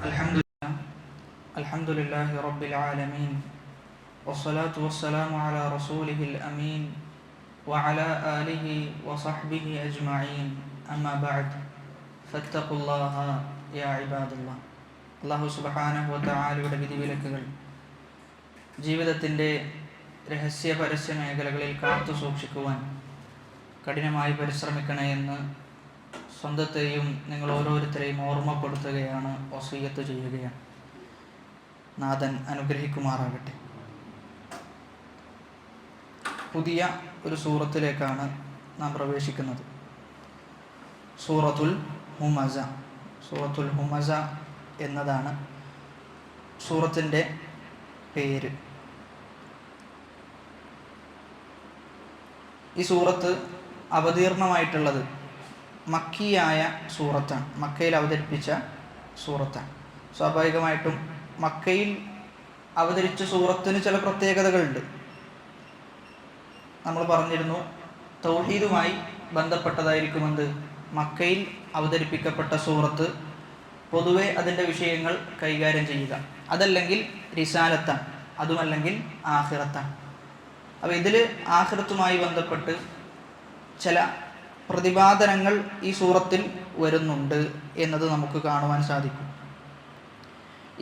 الحمد لله رب العالمين والصلاة والسلام على رسوله الأمين وعلى آله وصحبه أجمعين أما بعد فاتقوا الله يا عباد الله. അല്ലാഹു സുബ്ഹാനഹു വ തആലയുടെ വിധിവിലക്കുകൾ ജീവിതത്തിൻ്റെ രഹസ്യ പരസ്യ മേഖലകളിൽ കാത്തു സൂക്ഷിക്കുവാൻ കഠിനമായി പരിശ്രമിക്കണേ എന്ന് സ്വന്തത്തെയും നിങ്ങൾ ഓരോരുത്തരെയും ഓർമ്മപ്പെടുത്തുകയാണ്, വസിയ്യത്ത് ചെയ്യുകയാണ്. നാഥൻ അനുഗ്രഹിക്കുമാറാകട്ടെ. പുതിയ ഒരു സൂറത്തിലേക്കാണ് നാം പ്രവേശിക്കുന്നത്. സൂറത്തുൽ ഹുമസ. സൂറത്തുൽ ഹുമസ എന്നതാണ് സൂറത്തിൻ്റെ പേര്. ഈ സൂറത്ത് അവതീർണമായിട്ടുള്ളത് മക്കിയായ സൂറത്താണ്, മക്കയിൽ അവതരിപ്പിച്ച സൂറത്താണ്. സ്വാഭാവികമായിട്ടും മക്കയിൽ അവതരിച്ച സൂറത്തിന് ചില പ്രത്യേകതകളുണ്ട്. നമ്മൾ പറഞ്ഞിരുന്നു, തൗഹീദുമായി ബന്ധപ്പെട്ടതായിരിക്കുമെന്ന് മക്കയിൽ അവതരിപ്പിക്കപ്പെട്ട സൂറത്ത് പൊതുവെ അതിൻ്റെ വിഷയങ്ങൾ കൈകാര്യം ചെയ്യുക, അതല്ലെങ്കിൽ റിസാലത്താണ്, അതുമല്ലെങ്കിൽ ആഖിറത്താണ്. അപ്പോൾ ഇതിൽ ആഖിറത്തുമായി ബന്ധപ്പെട്ട് ചില പ്രതിപാദനങ്ങൾ ഈ സൂറത്തിൽ വരുന്നുണ്ട് എന്നത് നമുക്ക് കാണുവാൻ സാധിക്കും.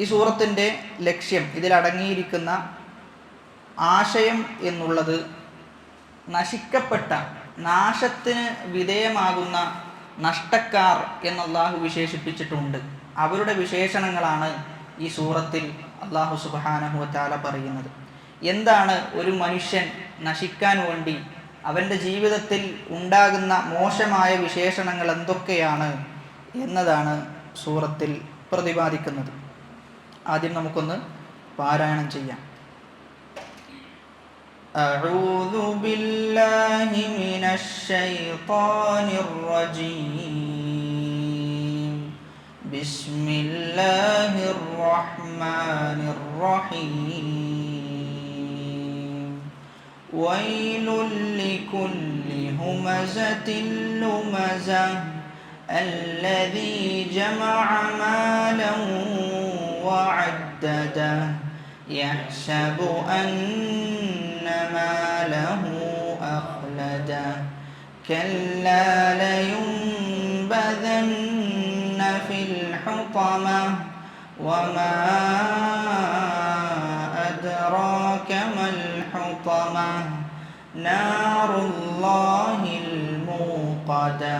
ഈ സൂറത്തിൻ്റെ ലക്ഷ്യം, ഇതിലടങ്ങിയിരിക്കുന്ന ആശയം എന്നുള്ളത് നശിക്കപ്പെട്ട, നാശത്തിന് വിധേയമാകുന്ന നഷ്ടക്കാർ എന്ന് അള്ളാഹു വിശേഷിപ്പിച്ചിട്ടുണ്ട്. അവരുടെ വിശേഷണങ്ങളാണ് ഈ സൂറത്തിൽ അള്ളാഹു സുബ്ഹാനഹു വ തആല പറയുന്നത്. എന്താണ് ഒരു മനുഷ്യൻ നശിക്കാൻ വേണ്ടി അവൻ്റെ ജീവിതത്തിൽ ഉണ്ടാകുന്ന മോശമായ വിശേഷണങ്ങൾ എന്തൊക്കെയാണ് എന്നതാണ് സൂറത്തിൽ പ്രതിപാദിക്കുന്നത്. ആദ്യം നമുക്കൊന്ന് പാരായണം ചെയ്യാം. അഊദു ബില്ലാഹി മിനശ് ശൈത്വാനിർ റജീം. ബിസ്മില്ലാഹിർ റഹ്മാനിർ റഹീം. ويل لكل همزة لمزة الذي جمع مالا وعدده يحسب أن ماله أخلده كلا لينبذن في الحطمة وما أدراك ما الحطمة نار الله الموقدة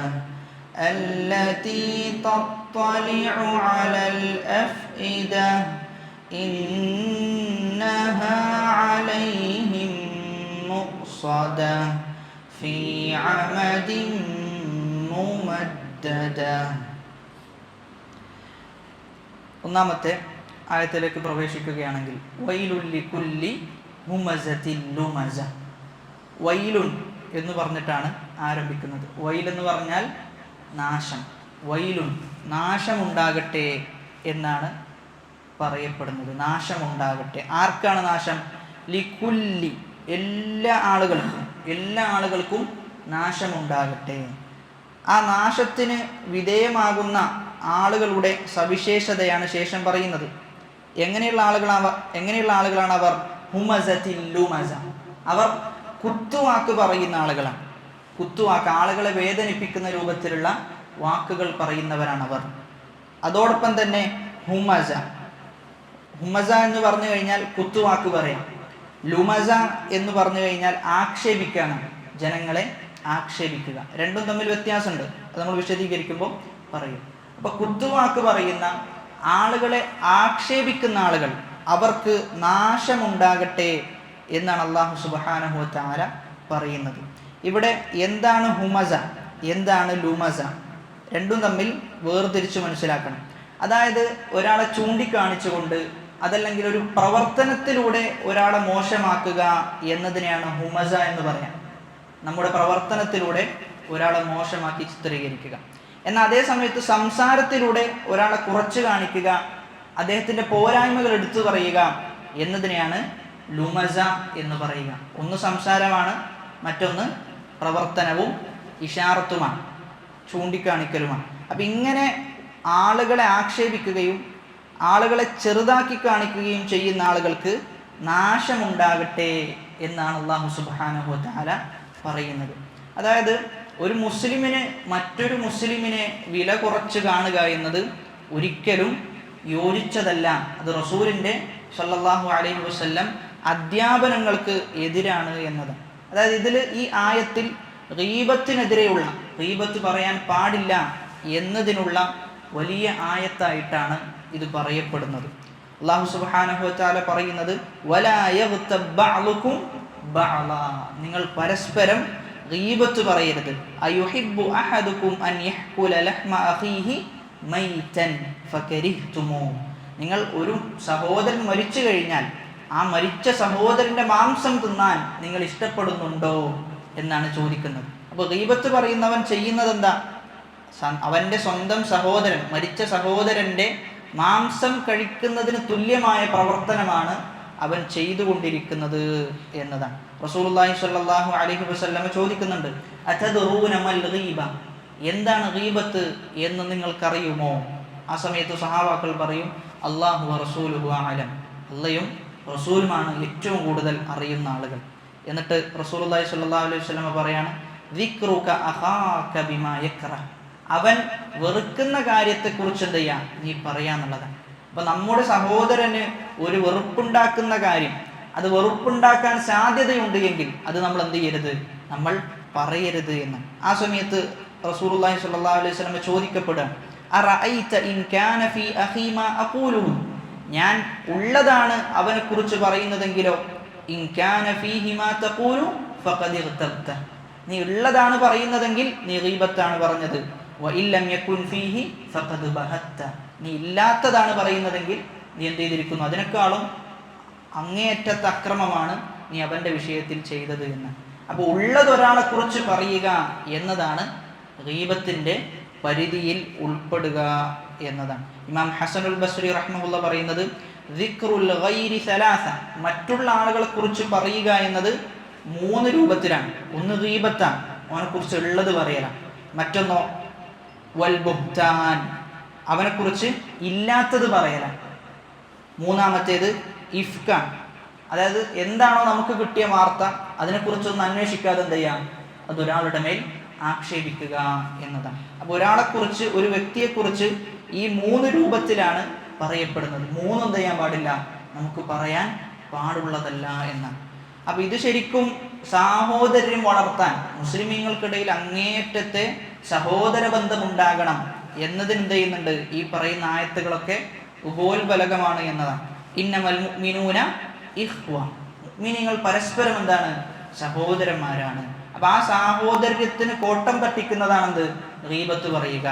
التي تطلع على الأفئدة إنها عليهم مؤصدة في عمد ممددة. ഒന്നാമത്തെ ആയത്തിലേക്ക് പ്രവേശിക്കുകയാണെങ്കിൽ, വൈലുൽ ലികുല്ലി ഹുമസത്തിൻ ലുമസ. വൈലുൻ എന്ന് പറഞ്ഞിട്ടാണ് ആരംഭിക്കുന്നത്. വൈൽ എന്ന് പറഞ്ഞാൽ നാശം. വൈലുൻ, നാശമുണ്ടാകട്ടെ എന്നാണ് പറയപ്പെടുന്നത്. നാശമുണ്ടാകട്ടെ. ആർക്കാണ് നാശം? ലികുല്ലി, എല്ലാ ആളുകൾക്കും നാശമുണ്ടാകട്ടെ. ആ നാശത്തിന് വിധേയമാകുന്ന ആളുകളുടെ സവിശേഷതയാണ് ശേഷം പറയുന്നത്. എങ്ങനെയുള്ള ആളുകളാണ് അവർ? ഹുമസത്തിൻ ലുമസ. അവർ കുത്തുവാക്ക് പറയുന്ന ആളുകളാണ്. കുത്തുവാക്ക്, ആളുകളെ വേദനിപ്പിക്കുന്ന രൂപത്തിലുള്ള വാക്കുകൾ പറയുന്നവരാണ് അവർ. അതോടൊപ്പം തന്നെ ഹുമസ എന്ന് പറഞ്ഞു കഴിഞ്ഞാൽ കുത്തുവാക്ക് പറയാം. ലുമസ എന്ന് പറഞ്ഞു കഴിഞ്ഞാൽ ആക്ഷേപിക്കാനാണ്, ജനങ്ങളെ ആക്ഷേപിക്കുക. രണ്ടും തമ്മിൽ വ്യത്യാസമുണ്ട്, അത് നമ്മൾ വിശദീകരിക്കുമ്പോൾ പറയും. അപ്പൊ കുത്തുവാക്ക് പറയുന്ന ആളുകളെ ആക്ഷേപിക്കുന്ന ആളുകൾ, അവർക്ക് നാശമുണ്ടാകട്ടെ എന്നാണ് അല്ലാഹു സുബ്ഹാനഹു വ തആല പറയുന്നത്. ഇവിടെ എന്താണ് ഹുമസ, എന്താണ് ലുമസ, രണ്ടും തമ്മിൽ വേർതിരിച്ച് മനസ്സിലാക്കണം. അതായത് ഒരാളെ ചൂണ്ടിക്കാണിച്ചുകൊണ്ട്, അതല്ലെങ്കിൽ ഒരു പ്രവർത്തനത്തിലൂടെ ഒരാളെ മോശമാക്കുക എന്നതിനെയാണ് ഹുമസ എന്ന് പറയാം. നമ്മുടെ പ്രവർത്തനത്തിലൂടെ ഒരാളെ മോശമാക്കി ചിത്രീകരിക്കുക. എന്നാൽ അതേ സമയത്ത് സംസാരത്തിലൂടെ ഒരാളെ കുറച്ച് കാണിക്കുക, അദ്ദേഹത്തിൻ്റെ പോരായ്മകൾ എടുത്തു പറയുക എന്നതിനെയാണ് ലുമസ എന്ന് പറയുക. ഒന്ന് സംസാരമാണ്, മറ്റൊന്ന് പ്രവർത്തനവും ഇഷാറത്തുമാണ്, ചൂണ്ടിക്കാണിക്കലുമാണ്. അപ്പം ഇങ്ങനെ ആളുകളെ ആക്ഷേപിക്കുകയും ആളുകളെ ചെറുതാക്കി കാണിക്കുകയും ചെയ്യുന്ന ആളുകൾക്ക് നാശമുണ്ടാകട്ടെ എന്നാണ് അല്ലാഹു സുബ്ഹാനഹു വ തആല പറയുന്നത്. അതായത് ഒരു മുസ്ലിമിന് മറ്റൊരു മുസ്ലിമിനെ വില കുറച്ച് കാണുക എന്നത് ഒരിക്കലും യോജിച്ചതല്ല. അത് റസൂലിൻ്റെ സല്ലല്ലാഹു അലൈഹി വസല്ലം അധ്യാപനങ്ങൾക്ക് എതിരാണ് എന്നതാണ്. അതായത് ഇതിൽ ഈ ആയത്തിൽ ഗീബത്തിനെതിരെയുള്ള, ഗീബത്ത് പറയാൻ പാടില്ല എന്നതിനുള്ള വലിയ ആയത്തായിട്ടാണ് ഇത് പറയപ്പെടുന്നത്. അല്ലാഹു സുബ്ഹാനഹു വ തആല പറയുന്നത് വലാ യഗ്തബ് ബഅ്ലുകും ബഅ്ളാ, നിങ്ങൾ പരസ്പരം ഗീബത്ത് പറയരുത്. അയുഹിബ്ബു അഹദുകും അൻ യഹ്കുല ലഹ്മ അഖീഹി മൈതൻ ഫകരിഹ്തുമൂ, നിങ്ങൾ ഒരു സഹോദരൻ മരിച്ചു കഴിഞ്ഞാൽ ആ മരിച്ച സഹോദരന്റെ മാംസം തിന്നാൻ നിങ്ങൾ ഇഷ്ടപ്പെടുന്നുണ്ടോ എന്നാണ് ചോദിക്കുന്നത്. അപ്പോൾ ഗീബത്ത് പറയുന്നവൻ ചെയ്യുന്നത് എന്താ? അവൻ്റെ സ്വന്തം സഹോദരൻ, മരിച്ച സഹോദരൻ്റെ മാംസം കഴിക്കുന്നതിന് തുല്യമായ പ്രവർത്തനമാണ് അവൻ ചെയ്തുകൊണ്ടിരിക്കുന്നത് എന്നതാണ്. റസൂലുള്ളാഹി സ്വല്ലല്ലാഹു അലൈഹി വസല്ലം ചോദിക്കുന്നുണ്ട്, അതദ്റൂന മൽ ഗീബ, എന്താണ് ഗീബത്ത് എന്ന് നിങ്ങൾക്കറിയുമോ? ആ സമയത്ത് സഹാബാക്കൾ പറയും, അല്ലാഹു വറസൂലുഹു അഅലം, അല്ലാഹും റസൂലുമാണ് ഏറ്റവും കൂടുതൽ അറിയുന്ന ആളുകൾ. എന്നിട്ട് റസൂലുള്ളാഹി സ്വല്ലല്ലാഹു അലൈഹി വസല്ലം പറയാണ്, ദിക്റുക അഖാക ബിമാ യക്റഹ്, അവൻ വെറുക്കുന്ന കാര്യത്തെക്കുറിച്ച് എന്ത് ചെയ്യാം നീ പറയാന്നുള്ളതാണ്. അപ്പൊ നമ്മുടെ സഹോദരന് ഒരു വെറുപ്പുണ്ടാക്കുന്ന കാര്യം, അത് വെറുപ്പുണ്ടാക്കാൻ സാധ്യതയുണ്ട് എങ്കിൽ അത് നമ്മൾ എന്ത് ചെയ്യരുത്, നമ്മൾ പറയരുത് എന്ന്. ആ സമയത്ത് റസൂലുള്ളാഹി സ്വല്ലല്ലാഹു അലൈഹി വസല്ലം ചോദിക്കപ്പെടുകയാണ്, അറഅയ്ത ഇൻ കാന ഫീ അഖീ മാ അഖൂലു, ഞാൻ ഉള്ളതാണ് അവനെ കുറിച്ച് പറയുന്നതെങ്കിലോ, ഇൻ കാന ഫീഹി മാ തഖൂലു ഫഖദ് ഇഗ്തബ്ത, നീ ഉള്ളതാണ് പറയുന്നതെങ്കിൽ നീ ഗീബത്താണ് പറഞ്ഞത്. വ ഇല്ലം യകുൻ ഫീഹി ഫഖദ് ബഹത്ത, നീ ഇല്ലാത്തതാണ് പറയുന്നതെങ്കിൽ നീ എന്ത് ചെയ്തിരിക്കുന്നു, അതിനേക്കാളും അങ്ങേയറ്റത്തെ അക്രമമാണ് നീ അവൻ്റെ വിഷയത്തിൽ ചെയ്തത് എന്ന്. അപ്പോൾ ഉള്ളതൊരാളെ കുറിച്ച് പറയുക എന്നതാണ് ഗീബത്തിൻ്റെ പരിധിയിൽ ഉൾപ്പെടുക എന്നതാണ്. ഇമാം ഹസനുൽ ബസ്രി റഹ്മഹുള്ള പറയുന്നത്, ദിക്റുൽ ഗൈരി സലാസ, മറ്റുള്ള ആളുകളെ കുറിച്ച് പറയുക എന്നത് 3 രൂപത്തിലാണ്. ഒന്ന് ഗീബത്താണ്, അവനെക്കുറിച്ച് ഉള്ളത് പറയലാണ്. മറ്റൊന്നോ വൽ ബുഹ്താൻ, അവനെക്കുറിച്ച് ഇല്ലാത്തത് പറയലാണ്. മൂന്നാമത്തേത് ഇഫ്കാൻ, അതായത് എന്താണോ നമുക്ക് കിട്ടിയ വാർത്ത അതിനെക്കുറിച്ചൊന്നും അന്വേഷിക്കാതെ എന്ത് ചെയ്യാം, അതൊരാളുടെ മേൽ ആക്ഷേപിക്കുക എന്നതാണ്. അപ്പോൾ ഒരാളെക്കുറിച്ച്, ഒരു വ്യക്തിയെക്കുറിച്ച് ഈ 3 രൂപത്തിലാണ് പറയപ്പെടുന്നത്. 3 എന്ത് ചെയ്യാൻ പാടില്ല, നമുക്ക് പറയാൻ പാടുള്ളതല്ല എന്നാണ്. അപ്പോൾ ഇത് ശരിക്കും സാഹോദര്യം വളർത്താൻ, മുസ്ലിമീങ്ങൾക്കിടയിൽ അങ്ങേയറ്റത്തെ സഹോദര ബന്ധമുണ്ടാകണം എന്നതിന് എന്ത് ചെയ്യുന്നുണ്ട്, ഈ പറയുന്ന ആയത്തുകളൊക്കെ ഉപോത്ബലകമാണ് എന്നതാണ്. ഇന്നമൽ മുഅ്മിനൂന ഇഖ്വ, മുഅ്മിനീങ്ങൾ പരസ്പരം എന്താണ്, സഹോദരന്മാരാണ്. അപ്പൊ ആ സാഹോദര്യത്തിന് കോട്ടം തട്ടിക്കുന്നതാണെന്ത്, ഗീബത്ത് പറയുക,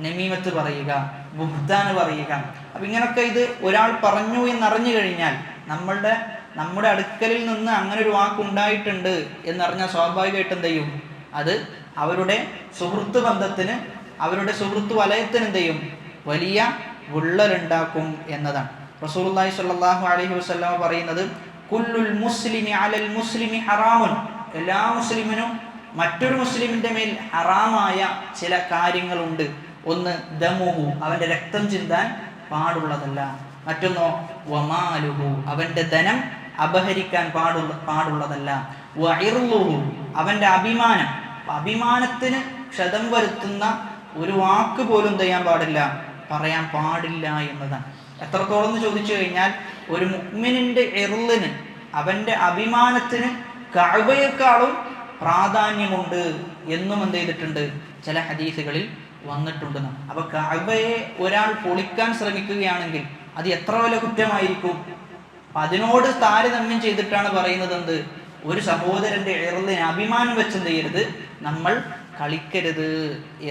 നമീമത്ത് പറയുക, ബുഹ്താൻ പറയുക. അപ്പൊ ഇങ്ങനൊക്കെ ഇത് ഒരാൾ പറഞ്ഞു എന്നറിഞ്ഞു കഴിഞ്ഞാൽ, നമ്മുടെ അടുക്കലിൽ നിന്ന് അങ്ങനെ ഒരു വാക്കുണ്ടായിട്ടുണ്ട് എന്നറിഞ്ഞാൽ സ്വാഭാവികമായിട്ട് എന്ത് ചെയ്യും, അത് അവരുടെ സുഹൃത്ത് ബന്ധത്തിന്, അവരുടെ സുഹൃത്ത് വലയത്തിന് എന്ത് ചെയ്യും, വലിയ വിള്ളലുണ്ടാക്കും എന്നതാണ്. റസൂലുള്ളാഹി സ്വല്ലല്ലാഹു അലൈഹി വസല്ലം പറയുന്നത്, കുല്ലുൽ മുസ്ലിമി അലൽ മുസ്ലിമി ഹറാമുൻ, എല്ലാ മുസ്ലിമിനും മറ്റൊരു മുസ്ലിമിന്റെ മേൽ ഹറാമായ ചില കാര്യങ്ങളുണ്ട്. ഒന്ന് ദമുഹു, അവന്റെ രക്തം ചിന്താൻ പാടുള്ളതല്ല. മറ്റൊന്നോ വമാലുഹു, അവന്റെ ധനം അപഹരിക്കാൻ പാടുള്ളതല്ല. വഇർളുഹു, അവന്റെ അഭിമാനം, അഭിമാനത്തിന് ക്ഷതം വരുത്തുന്ന ഒരു വാക്ക് പോലും ചെയ്യാൻ പാടില്ല, പറയാൻ പാടില്ല എന്നതാണ്. എത്രത്തോളം എന്ന് ചോദിച്ചു കഴിഞ്ഞാൽ, ഒരു മുഅ്മിനിന്റെ ഇർളിന്, അവന്റെ അഭിമാനത്തിന് കഅബയേക്കാളും പ്രാധാന്യമുണ്ട് എന്നും എന്ത് ചെയ്തിട്ടുണ്ട്, ചില ഹദീസുകളിൽ വന്നിട്ടുണ്ട്. അപ്പൊ കഅബയെ ഒരാൾ പൊളിക്കാൻ ശ്രമിക്കുകയാണെങ്കിൽ അത് എത്ര വലിയ കുറ്റമായിരിക്കും. അതിനോട് താരതമ്യം ചെയ്തിട്ടാണ് പറയുന്നത് എന്ത്, ഒരു സഹോദരന്റെ ഇർളിന് അഭിമാനം വെച്ചെന്ത് ചെയ്യരുത്, നമ്മൾ കളിക്കരുത്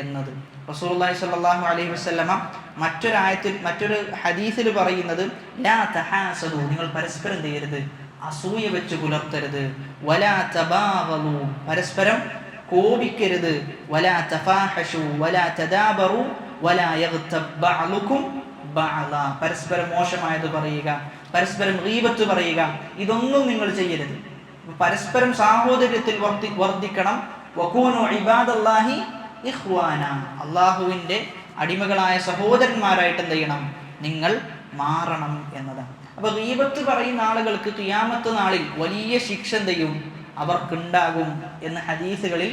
എന്നത്. റസൂലുള്ളാഹി സ്വല്ലല്ലാഹു അലൈഹി വസല്ലമ മറ്റൊരു ഹദീസിൽ പറയുന്നത്, ലാ തഹാസദു, നിങ്ങൾ പരസ്പരം എന്ത് ചെയ്യരുത്, അസൂയ വെച്ച് പുലർത്തരുത്. വലാ തബാഗളു, പരസ്പരം കോപിക്കരുത്. വലാ തഫാഹഷു വലാ തദാബറു വലാ യഗ്തബ് ബഅലുകും ബഅല, പരസ്പരം മോശമായത് പറയുക, പരസ്പരം ഗീബത്ത് പറയുക, ഇതൊന്നും നിങ്ങൾ ചെയ്യരുത്. പരസ്പരം സാഹോദര്യത്തിൽ വർദ്ധിക്കണം. വകൂനു ഇബാദല്ലാഹി ഇഖ്വാന, അള്ളാഹുവിൻ്റെ അടിമകളായ സഹോദരന്മാരായിട്ട് എന്ത് ചെയ്യണം, നിങ്ങൾ മാറണം എന്നതാണ്. അപ്പൊ ഗീബത്ത് പറയുന്ന ആളുകൾക്ക് ഖിയാമത്ത് നാളിൽ വലിയ ശിക്ഷ എന്തെയും അവർക്കുണ്ടാകും എന്ന് ഹദീസുകളിൽ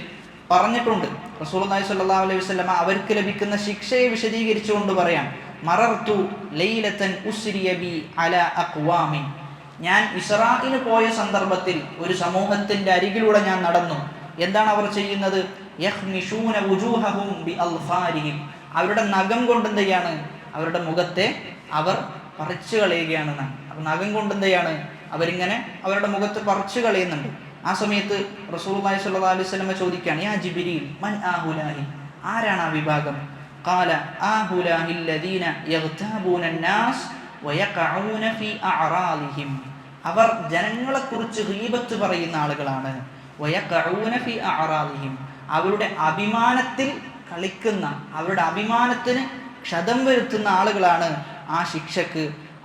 പറഞ്ഞിട്ടുണ്ട്. റസൂലുള്ളാഹി സ്വല്ലല്ലാഹു അലൈഹി വസല്ലമ അവർക്ക് ലഭിക്കുന്ന ശിക്ഷയെ വിശദീകരിച്ചുകൊണ്ട് പറയാം, മറർത്തു ലൈലതൻ ഉസ്രിയ ബി അലാ അഖ്വാമിൻ. ഞാൻ ഇസ്രാഇന് പോയ സന്ദർഭത്തിൽ ഒരു സമൂഹത്തിന്റെ അരികിലൂടെ ഞാൻ നടന്നു. എന്താണ് അവർ ചെയ്യുന്നത്? യഖ്മിഷൂന വുജൂഹഹും ബി അൽഫാരിഹിം. അവരുടെ നഖം കൊണ്ട് എന്തെയാണ്? അവരുടെ മുഖത്തെ അവർ പറിച്ചു കളയുകയാണ്. അപ്പൊ നഖം കൊണ്ട് എന്തെയാണ്? അവരിങ്ങനെ അവരുടെ മുഖത്ത് പറിച്ചു കളയുന്നുണ്ട്. ആ സമയത്ത് റസൂലുള്ളാഹി സ്വല്ലല്ലാഹു അലൈഹി വസല്ലം ചോദിക്കുകയാണ്, യാ ജിബ്രീൽ മൻ ആഹുലാഹി, ആരാണ് ആ വിഭാഗം? ഖാല ആഹുലാഹി അല്ലദീന യഗ്താബൂന അന്നാസ് വയഖഊന ഫീ അഅറാലിഹിം. അവർ ജനങ്ങളെക്കുറിച്ച് ഗീബത്ത് പറയുന്ന ആളുകളാണ്. വയഖഊന ഫീ അഅറാലിഹിം, അവരുടെ അഭിമാനത്തിൽ കളിക്കുന്ന, അവരുടെ അഭിമാനത്തിന് ക്ഷതം വരുത്തുന്ന ആളുകളാണ് ആ ശിക്ഷക്ക്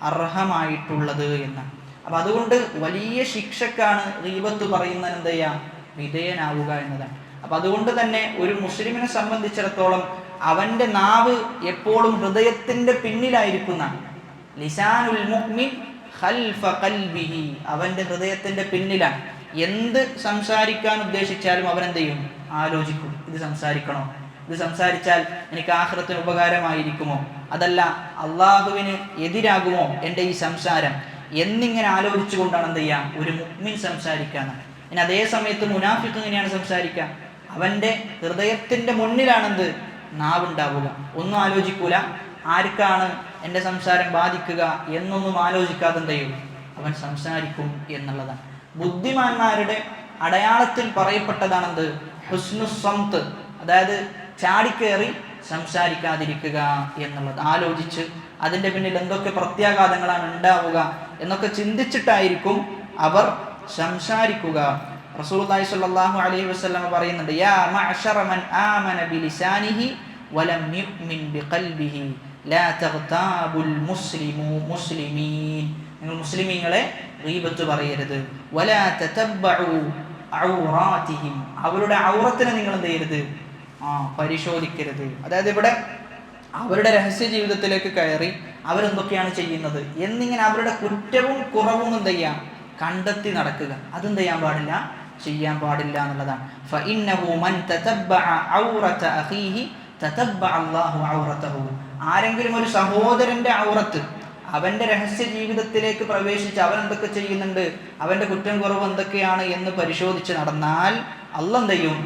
അർഹമായിട്ടുള്ളത് എന്ന്. അപ്പൊ അതുകൊണ്ട് വലിയ ശിക്ഷക്കാണ് ഗീബത്ത് പറയുന്നതിന് എന്ത് ചെയ്യാം? വിധേയനാവുക എന്നതാണ്. അപ്പൊ അതുകൊണ്ട് തന്നെ ഒരു മുസ്ലിമിനെ സംബന്ധിച്ചിടത്തോളം അവന്റെ നാവ് എപ്പോഴും ഹൃദയത്തിന്റെ പിന്നിലായിരിക്കുന്ന, ലിസാനുൽ മുഅ്മിൻ ഖൽഫ ഖൽബിഹി, അവന്റെ ഹൃദയത്തിന്റെ പിന്നിലാണ്. എന്ത് സംസാരിക്കാൻ ഉദ്ദേശിച്ചാലും അവൻ എന്ത് ചെയ്യും? ആലോചിക്കും, ഇത് സംസാരിക്കണോ, ഇത് സംസാരിച്ചാൽ എനിക്ക് ആഖിറത്തിന് ഉപകാരമായിരിക്കുമോ, അതല്ല അള്ളാഹുവിന് എതിരാകുമോ എൻ്റെ ഈ സംസാരം എന്നിങ്ങനെ ആലോചിച്ചുകൊണ്ടാണ് എന്ത് ചെയ്യാം ഒരു മുഅ്മിൻ സംസാരിക്കാൻ. ഇനി അതേ സമയത്ത് മുനാഫിഖ് എങ്ങനെയാണ് സംസാരിക്കുക? അവന്റെ ഹൃദയത്തിന്റെ മുന്നിലാണെന്ത് നാവുണ്ടാവുക. ഒന്നും ആലോചിക്കൂല, ആർക്കാണ് എൻ്റെ സംസാരം ബാധിക്കുക എന്നൊന്നും ആലോചിക്കാതെ എന്ത് ചെയ്യും അവൻ സംസാരിക്കും എന്നുള്ളതാണ്. ബുദ്ധിമാന്മാരുടെ അടയാളത്തിൽ പറയപ്പെട്ടതാണെന്ത്? ഹുസ്നുസ് സംത്, അതായത് ചാടിക്കേറി സംസാരിക്കാതിരിക്കുക എന്നുള്ളത്. ആലോചിച്ച് അതിൻ്റെ പിന്നിൽ എന്തൊക്കെ പ്രത്യാഘാതങ്ങളാണ് ഉണ്ടാവുക എന്നൊക്കെ ചിന്തിച്ചിട്ടായിരിക്കും അവർ സംസാരിക്കുക. റസൂലുള്ളാഹി സ്വല്ലല്ലാഹു അലൈഹി വസല്ലം പറയുന്നുണ്ട്, യാ മഅ്ശറ മൻ ആമന ബിലിസാനിഹി വലം യുഅ്മിൻ ബിഖൽബിഹി ലാ തഗ്താബുൽ മുസ്ലിമീൻ. നിങ്ങൾ മുസ്ലിമീങ്ങളെ ഗീബത്ത് പറയരുത്. വലാ തതബ്ബഉ ഔറാതിഹിം, അവരുടെ ഔറത്തിനെ നിങ്ങൾ എന്ത് ചെയ്യരുത്? പരിശോധിക്കരുത്. അതായത് ഇവിടെ അവരുടെ രഹസ്യ ജീവിതത്തിലേക്ക് കയറി അവരെന്തൊക്കെയാണ് ചെയ്യുന്നത് എന്നിങ്ങനെ അവരുടെ കുറ്റവും കുറവും എന്ത് ചെയ്യാം കണ്ടെത്തി നടക്കുക. അതെന്ത് ചെയ്യാൻ പാടില്ല, ചെയ്യാൻ പാടില്ല എന്നുള്ളതാണ്. ഫഇന്നഹു മൻ തതബ്ബഅ ഔറത അഖീഹി തതബ്ബഅ അല്ലാഹു ഔറതഹു. ആരെങ്കിലും ഒരു സഹോദരന്റെ ഔറത്ത്, അവന്റെ രഹസ്യ ജീവിതത്തിലേക്ക് പ്രവേശിച്ച് അവൻ എന്തൊക്കെ ചെയ്യുന്നുണ്ട്, അവന്റെ കുറ്റം കുറവ് എന്തൊക്കെയാണ് എന്ന് പരിശോധിച്ച് നടന്നാൽ അല്ലാഹ് എന്ത് ചെയ്യും?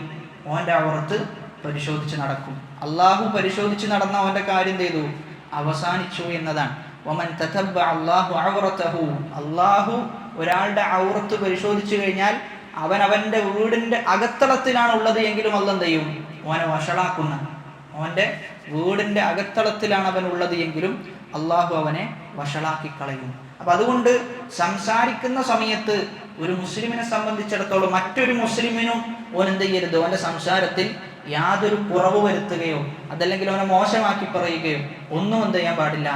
ഓന്റെ ഔറത്ത് പരിശോധിച്ച് നടക്കും. അള്ളാഹു പരിശോധിച്ച് നടന്ന അവന്റെ കാര്യം ചെയ്തു അവസാനിച്ചു എന്നതാണ്. വമൻ തതബ്ബഅ അല്ലാഹു ഔറതഹു, അള്ളാഹു ഒരാളുടെ ഔറത്ത് പരിശോധിച്ചു കഴിഞ്ഞാൽ അവൻ അവന്റെ വീടിന്റെ അകത്തളത്തിലാണ് ഉള്ളത് എങ്കിലും അല്ലാഹ് എന്ത് ചെയ്യും? ഓനെ വഷളാക്കുന്ന, അവന്റെ വീടിന്റെ അകത്തളത്തിലാണ് അവൻ ഉള്ളത് എങ്കിലും അള്ളാഹു അവനെ വഷളാക്കി കളയും. അപ്പൊ അതുകൊണ്ട് സംസാരിക്കുന്ന സമയത്ത് ഒരു മുസ്ലിമിനെ സംബന്ധിച്ചിടത്തോളം മറ്റൊരു മുസ്ലിമിനും ഓൻ എന്ത് ചെയ്യരുത്? അവന്റെ സംസാരത്തിൽ യാതൊരു കുറവ് വരുത്തുകയോ അതല്ലെങ്കിൽ അവനെ മോശമാക്കി പറയുകയോ ഒന്നും എന്ത് ചെയ്യാൻ പാടില്ല,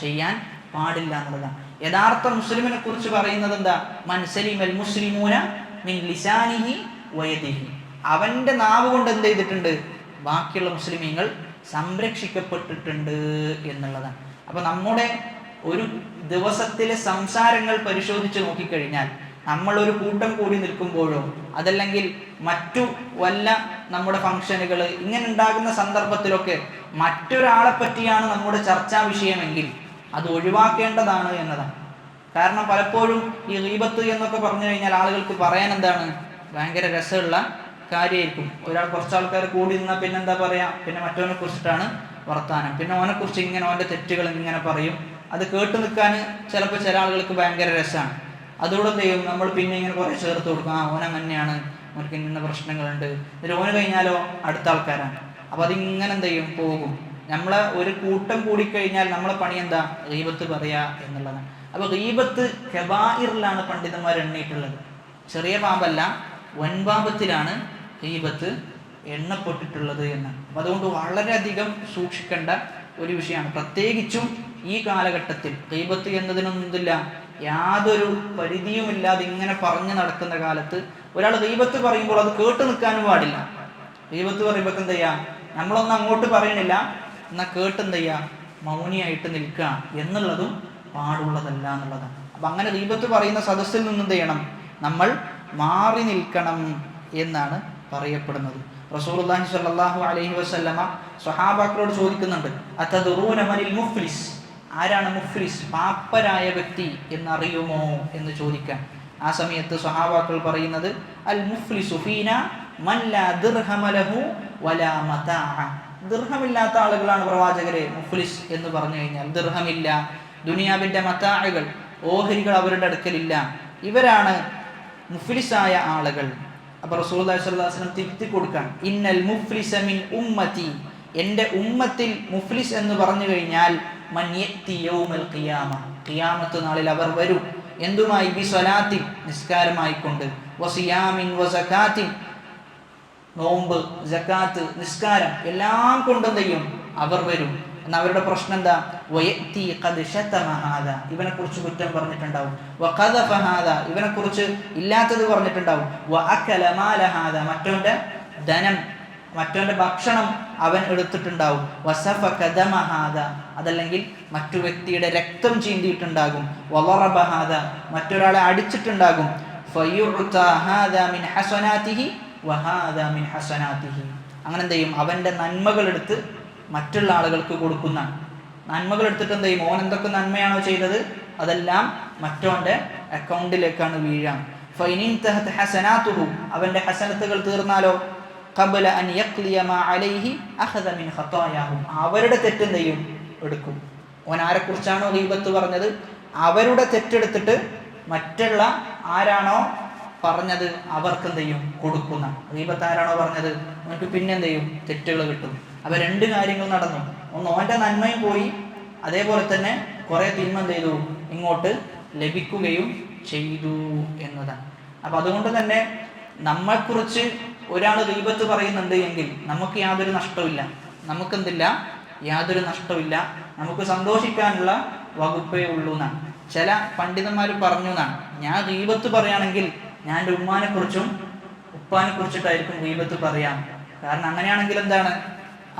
ചെയ്യാൻ പാടില്ല എന്നുള്ളതാണ്. യഥാർത്ഥ മുസ്ലിമിനെ കുറിച്ച് പറയുന്നത് എന്താ? മൻ സലിമൽ മുസ്ലിമൂന മിൻ ലിസാനിഹി വയദിഹി, അവന്റെ നാവ് കൊണ്ട് എന്ത് ചെയ്തിട്ടുണ്ട്? ബാക്കിയുള്ള മുസ്ലിമീങ്ങൾ സംരക്ഷിക്കപ്പെട്ടിട്ടുണ്ട് എന്നുള്ളതാണ്. അപ്പൊ നമ്മുടെ ഒരു ദിവസത്തിലെ സംസാരങ്ങൾ പരിശോധിച്ച് നോക്കിക്കഴിഞ്ഞാൽ നമ്മളൊരു കൂട്ടം കൂടി നിൽക്കുമ്പോഴോ അതല്ലെങ്കിൽ മറ്റു വല്ല നമ്മുടെ ഫംഗ്ഷനുകൾ ഇങ്ങനെ ഉണ്ടാകുന്ന സന്ദർഭത്തിലൊക്കെ മറ്റൊരാളെ പറ്റിയാണ് നമ്മുടെ ചർച്ചാ വിഷയമെങ്കിൽ അത് ഒഴിവാക്കേണ്ടതാണ് എന്നതാണ്. കാരണം പലപ്പോഴും ഈ ഗീബത്ത് എന്നൊക്കെ പറഞ്ഞു കഴിഞ്ഞാൽ ആളുകൾക്ക് പറയാൻ എന്താണ്, ഭയങ്കര രസമുള്ള കാര്യമായിരിക്കും. ഒരാൾ കുറച്ചാൾക്കാർ കൂടി നിന്നാൽ പിന്നെന്താ പറയാ, പിന്നെ മറ്റവനെ കുറിച്ചിട്ടാണ് വർത്താനം, പിന്നെ ഓനെ കുറിച്ച് ഇങ്ങനെ ഓൻ്റെ തെറ്റുകൾ ഇങ്ങനെ പറയും. അത് കേട്ടു നിൽക്കാൻ ചിലപ്പോൾ ചില ആളുകൾക്ക് ഭയങ്കര രസമാണ്. അതുകൂടെ എന്ത് ചെയ്യും, നമ്മൾ പിന്നെ ഇങ്ങനെ കുറേ ചേർത്ത് കൊടുക്കും, ഓൻ അങ്ങനെയാണ്, ഓനക്ക് ഇന്ന പ്രശ്നങ്ങളുണ്ട്. ഇതിൽ ഓന് കഴിഞ്ഞാലോ അടുത്ത ആൾക്കാരാണ്. അപ്പോൾ അതിങ്ങനെ എന്ത് ചെയ്യും, പോകും. നമ്മളെ ഒരു കൂട്ടം കൂടിക്കഴിഞ്ഞാൽ നമ്മളെ പണി എന്താ? ഗീബത്ത് പറയാ എന്നുള്ളതാണ്. അപ്പോൾ ഗീബത്ത് കബായിറിലാണ് പണ്ഡിതന്മാർ എണ്ണിയിട്ടുള്ളത്. ചെറിയ പാമ്പല്ല, വൻപാപത്തിലാണ് ഗീബത്ത് എണ്ണപ്പെട്ടിട്ടുള്ളത് എന്നാണ്. അപ്പം അതുകൊണ്ട് വളരെയധികം സൂക്ഷിക്കേണ്ട ഒരു വിഷയമാണ്. പ്രത്യേകിച്ചും ഈ കാലഘട്ടത്തിൽ ഗീബത്ത് എന്നതിനൊന്നുമില്ല, യാതൊരു പരിധിയുമില്ലാതെ ഇങ്ങനെ പറഞ്ഞു നടക്കുന്ന കാലത്ത് ഒരാൾ ഗീബത്ത് പറയുമ്പോൾ അത് കേട്ട് നിൽക്കാനും പാടില്ല. ഗീബത്ത് പറയുമ്പോൾ എന്ത് ചെയ്യാം, നമ്മളൊന്നും അങ്ങോട്ട് പറയണില്ല, എന്നാൽ കേട്ട് എന്ത് ചെയ്യാം, മൗനിയായിട്ട് നിൽക്കുക എന്നുള്ളതും പാടുള്ളതല്ല എന്നുള്ളതാണ്. അപ്പം അങ്ങനെ ഗീബത്ത് പറയുന്ന സദസ്സിൽ നിന്ന് എന്ത് ചെയ്യണം? നമ്മൾ മാറി നിൽക്കണം എന്നാണ് പറയപ്പെടുന്നത്. റസൂലുള്ളാഹി സ്വല്ലല്ലാഹു അലൈഹി വസല്ലമ സ്വഹാബാക്കളോട് ചോദിക്കുന്നുണ്ട്, അതദറൂന മനിൽ മുഫ്ലിസ്, ആരാണ് മുഫ്ലിസ്, പാപ്പരായ വ്യക്തി എന്നറിയുമോ എന്ന് ചോദിക്കാൻ. ആ സമയത്ത് സ്വഹാബാക്കൾ പറയുന്നത്, അൽ മുഫ്ലിസു ഫീന മൻ ലാ ദിർഹമ ലഹു വലാ മതാഅ. ദിർഹമില്ലാത്ത ആളുകളാണ് പ്രവാചകരെ മുഫ്ലിസ് എന്ന് പറഞ്ഞു കഴിഞ്ഞാൽ. ദിർഹമില്ല, ദുനിയാവിൻ്റെ മതാഅകൾ, ഓഹരികൾ അവരുടെ അടുക്കലില്ല, ഇവരാണ് മുഫ്ലിസായ ആളുകൾ. അപ്പോൾ റസൂലുള്ളാഹി സ്വല്ലല്ലാഹു അലൈഹി വസല്ലം തിരുത്തി കൊടുക്കാൻ, ഇന്നൽ മുഫ്ലിസ മിൻ ഉമ്മത്തി, എൻ്റെ ഉമ്മത്തിൽ മുഫ്ലിസ് എന്ന് പറഞ്ഞു കഴിഞ്ഞാൽ മൻ യഅതി യൗമൽ ഖിയാമ, ഖിയാമത്ത് നാളിൽ അവർ വരും. എന്തുമായി? ബി സ്വലാത്തിൻ, നിസ്കാരമായിക്കൊണ്ട്, വസിയാമിൻ വസകാത്തിൻ, നോമ്പ്, സകാത്ത്, നിസ്കാരം എല്ലാം കൊണ്ടും ചെയ്യും അവർ വരും. എന്നാൽ അവരുടെ പ്രശ്നം എന്താ? വയഅതി ഖദ് ശതമ ഹാദാ, ഇവനെ കുറിച്ച് കുറ്റം പറഞ്ഞിട്ടുണ്ടാവും. വഖദഫ ഹാദാ, ഇവനെ കുറിച്ച് ഇല്ലാത്തത് പറഞ്ഞിട്ടുണ്ടാവും. വഅകല മാല ഹാദാ, മറ്റവന്റെ ധനം, മറ്റവന്റെ ഭക്ഷണം അവൻ എടുത്തിട്ടുണ്ടാവും. വസഫക ദമ ഹാദാ, അതല്ലെങ്കിൽ മറ്റു വ്യക്തിയുടെ രക്തം ചീന്തിയിട്ടുണ്ടാകും. വളറബ ഹാദാ, മറ്റൊരാളെ അടിച്ചിട്ടുണ്ടാകും. ഫയുഅത ഹാദാ മിൻ ഹസനാതിഹി വഹാദാ മിൻ ഹസനാതിഹി, അങ്ങനെ എന്ത് ചെയ്യും? അവന്റെ നന്മകൾ എടുത്ത് മറ്റുള്ള ആളുകൾക്ക് കൊടുക്കുന്ന, നന്മകൾ എടുത്തിട്ട് എന്ത് ചെയ്യും? ഓൻ എന്തൊക്കെ നന്മയാണോ ചെയ്തത് അതെല്ലാം മറ്റവന്റെ അക്കൗണ്ടിലേക്കാണ് വീഴാം. ഫൈനിൻതഹത് ഹസനാതുഹു, അവന്റെ ഹസനത്തുകൾ തീർന്നാലോ, ഖബല അൻ യഖ്ലിയ മാ അലൈഹി അഖദ മിൻ ഖതായാഹും, അവരുടെ തെറ്റെന്ത് ചെയ്യും? എടുക്കും. ഓൻ ആരെക്കുറിച്ചാണോ ഗീബത്ത് പറഞ്ഞത് അവരുടെ തെറ്റെടുത്തിട്ട് മറ്റുള്ള ആരാണോ പറഞ്ഞത് അവർക്ക് എന്ത് ചെയ്യും? കൊടുക്കുന്ന. ഗീബത്ത് ആരാണോ പറഞ്ഞത് അവർക്ക് പിന്നെ എന്ത് ചെയ്യും? തെറ്റുകൾ കിട്ടും. അപ്പൊ രണ്ട് കാര്യങ്ങൾ നടന്നു. ഒന്ന്, ഓൻ്റെ നന്മയും പോയി, അതേപോലെ തന്നെ കുറെ തിന്മ എന്ത് ചെയ്തു? ഇങ്ങോട്ട് ലഭിക്കുകയും ചെയ്തു എന്നതാണ്. അപ്പൊ അതുകൊണ്ട് തന്നെ നമ്മളെക്കുറിച്ച് ഒരാൾ ഗീബത്ത് പറയുന്നുണ്ട് എങ്കിൽ നമുക്ക് യാതൊരു നഷ്ടമില്ല. നമുക്കെന്തില്ല? യാതൊരു നഷ്ടമില്ല. നമുക്ക് സന്തോഷിക്കാനുള്ള വകുപ്പേ ഉള്ളൂ എന്നാണ്. ചില പണ്ഡിതന്മാർ പറഞ്ഞു എന്നാണ്, ഞാൻ ഗീബത്ത് പറയുകയാണെങ്കിൽ ഞാൻ എൻ്റെ ഉമ്മാനെ കുറിച്ചും ഉപ്പാനെ കുറിച്ചിട്ടായിരിക്കും ഗീബത്ത് പറയാം. കാരണം അങ്ങനെയാണെങ്കിൽ എന്താണ്?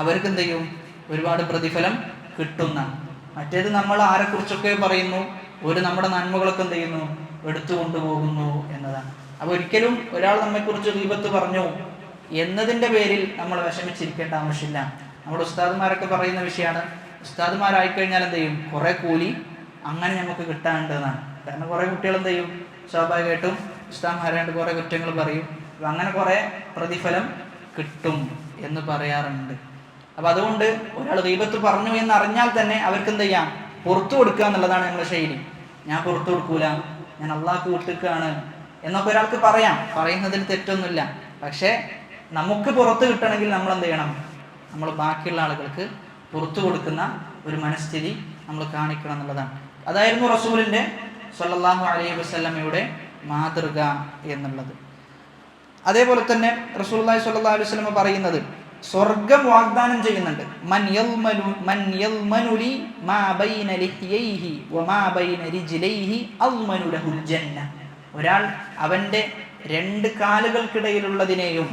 അവർക്ക് എന്ത് ചെയ്യും? ഒരുപാട് പ്രതിഫലം കിട്ടുന്ന. മറ്റേത് നമ്മൾ ആരെക്കുറിച്ചൊക്കെ പറയുന്നു, ഒരു നമ്മുടെ നന്മകളൊക്കെ എന്ത് ചെയ്യുന്നു? എടുത്തു കൊണ്ടുപോകുന്നു എന്നതാണ്. അപ്പോൾ ഒരിക്കലും ഒരാൾ നമ്മെക്കുറിച്ച് ഗീബത്ത് പറഞ്ഞു എന്നതിൻ്റെ പേരിൽ നമ്മൾ വിഷമിച്ചിരിക്കേണ്ട ആവശ്യമില്ല. നമ്മുടെ ഉസ്താദുമാരൊക്കെ പറയുന്ന വിഷയമാണ്. ഉസ്താദുമാരായിക്കഴിഞ്ഞാൽ എന്ത് ചെയ്യും? കുറേ കൂലി അങ്ങനെ നമുക്ക് കിട്ടാനുണ്ടെന്നാണ്. കാരണം കുറേ കുട്ടികൾ എന്ത് ചെയ്യും? സ്വാഭാവികമായിട്ടും ഉസ്താദുമാരായിട്ട് കുറേ കുറ്റങ്ങൾ പറയും. അപ്പം അങ്ങനെ കുറേ പ്രതിഫലം കിട്ടും എന്ന് പറയാറുണ്ട്. അപ്പം അതുകൊണ്ട് ഒരാൾ ഗീബത്ത് പറഞ്ഞു എന്നറിഞ്ഞാൽ തന്നെ അവർക്ക് എന്ത് ചെയ്യാം? പുറത്തു കൊടുക്കുക എന്നുള്ളതാണ് നമ്മുടെ ശൈലി. ഞാൻ പുറത്തു കൊടുക്കൂല, ഞാൻ അള്ളാഹ്ക്ക് വിട്ടുക്കാണ് എന്നൊക്കെ ഒരാൾക്ക് പറയാം. പറയുന്നതിൽ തെറ്റൊന്നുമില്ല. പക്ഷേ നമുക്ക് പുറത്ത് കിട്ടണമെങ്കിൽ നമ്മൾ എന്ത് ചെയ്യണം? നമ്മൾ ബാക്കിയുള്ള ആളുകൾക്ക് പുറത്തു കൊടുക്കുന്ന ഒരു മനസ്ഥിതി നമ്മൾ കാണിക്കണം എന്നുള്ളതാണ്. അതായിരുന്നു റസൂലിൻ്റെ സ്വല്ലല്ലാഹു അലൈഹി വസല്ലമയുടെ മാതൃക എന്നുള്ളത്. അതേപോലെ തന്നെ റസൂലുള്ളാഹി സ്വല്ലല്ലാഹു അലൈഹി വസല്ലമ പറയുന്നത്, സ്വർഗം വാഗ്ദാനം ചെയ്യുന്നുണ്ട്. മൻ യൽമനു ലി മാ ബൈന ലിഹ്യൈഹി വമാ ബൈന റിജ്ലൈഹി അൽമനു ലഹുൽ ജന്ന. ഒരാൾ അവൻ്റെ രണ്ട് കാലുകൾക്കിടയിലുള്ളതിനെയും